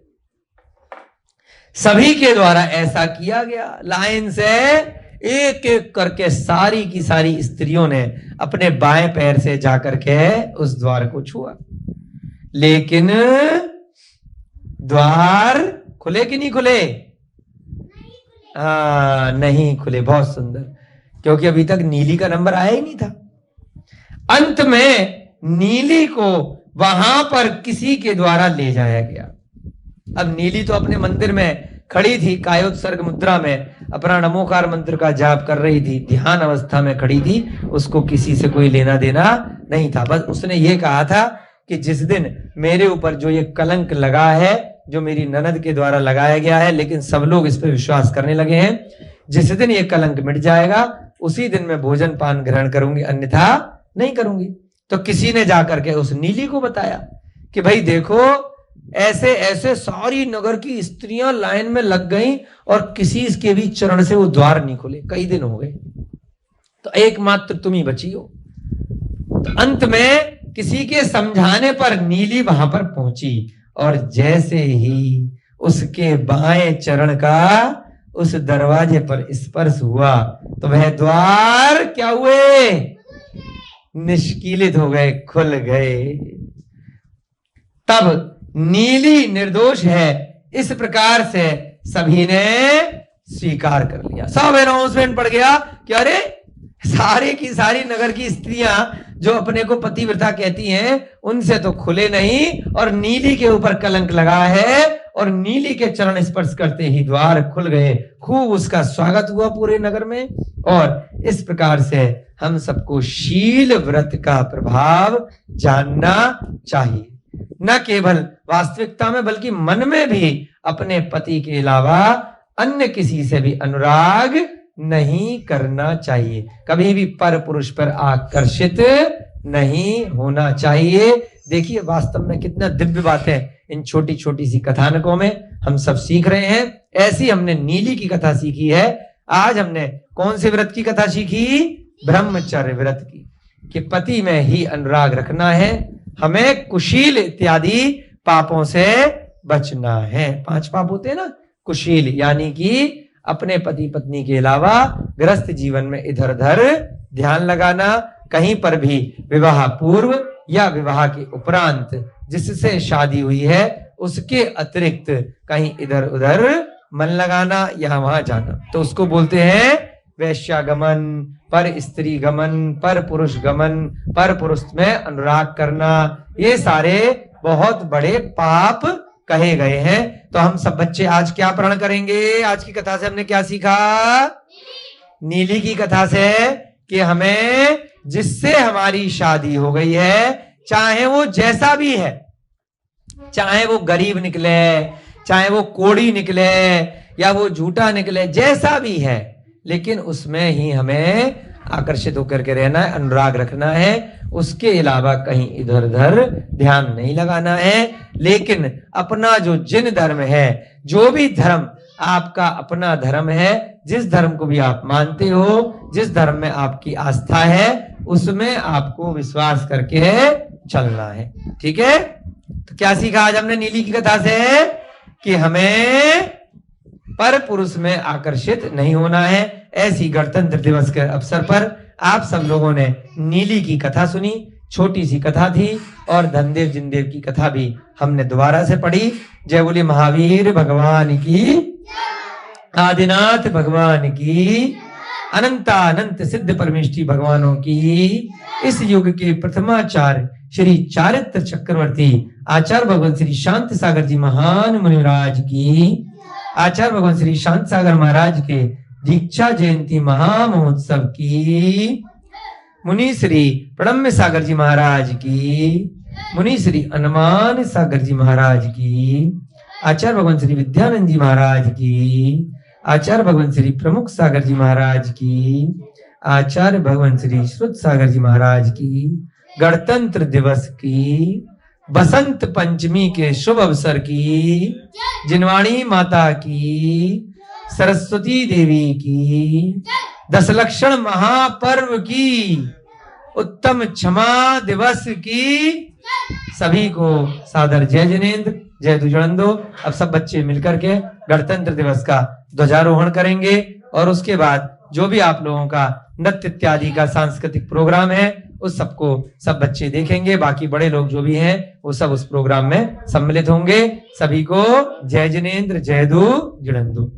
सभी के द्वारा ऐसा किया गया। लाइन से एक एक करके सारी की सारी स्त्रियों ने अपने बाएं पैर से जाकर के उस द्वार को छुआ, लेकिन द्वार खुले कि नहीं खुले? नहीं खुले। बहुत सुंदर, क्योंकि अभी तक नीली का नंबर आया ही नहीं था। अंत में नीली को वहां पर किसी के द्वारा ले जाया गया। अब नीली तो अपने मंदिर में खड़ी थी, कायोत्सर्ग मुद्रा में अपना नमोकार मंत्र का जाप कर रही थी, ध्यान अवस्था में खड़ी थी, उसको किसी से कोई लेना देना नहीं था। बस उसने ये कहा था कि जिस दिन मेरे ऊपर जो ये कलंक लगा है, जो मेरी ननद के द्वारा लगाया गया है, लेकिन सब लोग इस पर विश्वास करने लगे हैं, जिस दिन ये कलंक मिट जाएगा उसी दिन मैं भोजन पान ग्रहण करूंगी, अन्यथा नहीं करूंगी। तो किसी ने जाकर के उस नीली को बताया कि भाई देखो, ऐसे ऐसे सारी नगर की स्त्रियां लाइन में लग गईं और किसी के भी चरण से वो द्वार नहीं खुले, कई दिन हो गए, तो एकमात्र तुम ही बची हो। तो अंत में किसी के समझाने पर नीली वहां पर पहुंची और जैसे ही उसके बाएं चरण का उस दरवाजे पर स्पर्श हुआ तो वह द्वार क्या हुए? निष्कीलित हो गए, खुल गए। तब नीली निर्दोष है, इस प्रकार से सभी ने स्वीकार कर लिया। सब अनाउंसमेंट पड़ गया कि अरे सारी की सारी नगर की स्त्रियां जो अपने को पतिव्रता कहती हैं, उनसे तो खुले नहीं, और नीली के ऊपर कलंक लगा है, और नीली के चरण स्पर्श करते ही द्वार खुल गए। खूब उसका स्वागत हुआ पूरे नगर में। और इस प्रकार से हम सबको शील व्रत का प्रभाव जानना चाहिए, न केवल वास्तविकता में बल्कि मन में भी अपने पति के अलावा अन्य किसी से भी अनुराग नहीं करना चाहिए, कभी भी पर पुरुष पर आकर्षित नहीं होना चाहिए। देखिए वास्तव में कितना दिव्य बात है इन छोटी छोटी सी कथानकों में हम सब सीख रहे हैं। ऐसी हमने नीली की कथा सीखी है। आज हमने कौन से व्रत की कथा सीखी? ब्रह्मचर्य व्रत की, कि पति में ही अनुराग रखना है, हमें कुशील इत्यादि पापों से बचना है। 5 पाप होते हैं ना, कुशील यानी कि अपने पति पत्नी के अलावा गृहस्थ जीवन में इधर उधर ध्यान लगाना, कहीं पर भी विवाह पूर्व या विवाह के उपरांत जिससे शादी हुई है उसके अतिरिक्त कहीं इधर उधर मन लगाना या वहां जाना, तो उसको बोलते हैं वैश्यागमन, पर स्त्री गमन, पर पुरुष गमन, पर पुरुष में अनुराग करना। ये सारे बहुत बड़े पाप कहे गए हैं। तो हम सब बच्चे आज क्या प्रण करेंगे? आज की कथा से हमने क्या सीखा? नीली की कथा से कि हमें जिससे हमारी शादी हो गई है, चाहे वो जैसा भी है, चाहे वो गरीब निकले, चाहे वो कोड़ी निकले या वो झूठा निकले, जैसा भी है, लेकिन उसमें ही हमें आकर्षित होकर के रहना है, अनुराग रखना है, उसके अलावा कहीं इधर उधर ध्यान नहीं लगाना है। लेकिन अपना जो जिन धर्म है, जो भी धर्म आपका अपना धर्म है, जिस धर्म को भी आप मानते हो, जिस धर्म में आपकी आस्था है, उसमें आपको विश्वास करके चलना है। ठीक है? तो क्या सीखा आज हमने नीली की कथा से? कि हमें पर पुरुष में आकर्षित नहीं होना है। ऐसी गणतंत्र दिवस के अवसर पर आप सब लोगों ने नीली की कथा सुनी, छोटी सी कथा थी, और धनदेव जिनदेव की कथा भी हमने दोबारा से पढ़ी। जय बोली महावीर भगवान की, आदिनाथ भगवान की, अनंतानंत सिद्ध परमेष्ठी भगवानों की। इस युग के प्रथमाचार्य श्री चारित्र चक्रवर्ती आचार्य भगवान श्री शांति सागर जी महान मुनिराज की, आचार्य भगवान श्री शांति सागर महाराज के दीक्षा जयंती महामहोत्सव की, मुनि श्री प्रणम्य सागर जी महाराज की, मुनि श्री हनुमान सागर जी महाराज की, आचार्य भगवान श्री विद्यानंद जी महाराज की, आचार्य भगवान श्री प्रमुख सागर जी महाराज की, आचार्य भगवान श्री श्रुत सागर जी महाराज की, गणतंत्र दिवस की, बसंत पंचमी के शुभ अवसर की, जिनवाणी माता की, सरस्वती देवी की, दशलक्षण महापर्व की, उत्तम क्षमा दिवस की, सभी को सादर जय जिनेंद्र, जय दुजड़ंदो। अब सब बच्चे मिलकर के गणतंत्र दिवस का ध्वजारोहण करेंगे, और उसके बाद जो भी आप लोगों का नृत्य इत्यादि का सांस्कृतिक प्रोग्राम है उस सबको सब बच्चे देखेंगे। बाकी बड़े लोग जो भी हैं वो सब उस प्रोग्राम में सम्मिलित होंगे। सभी को जय जिनेंद्र, जय दु जिड़ंदो।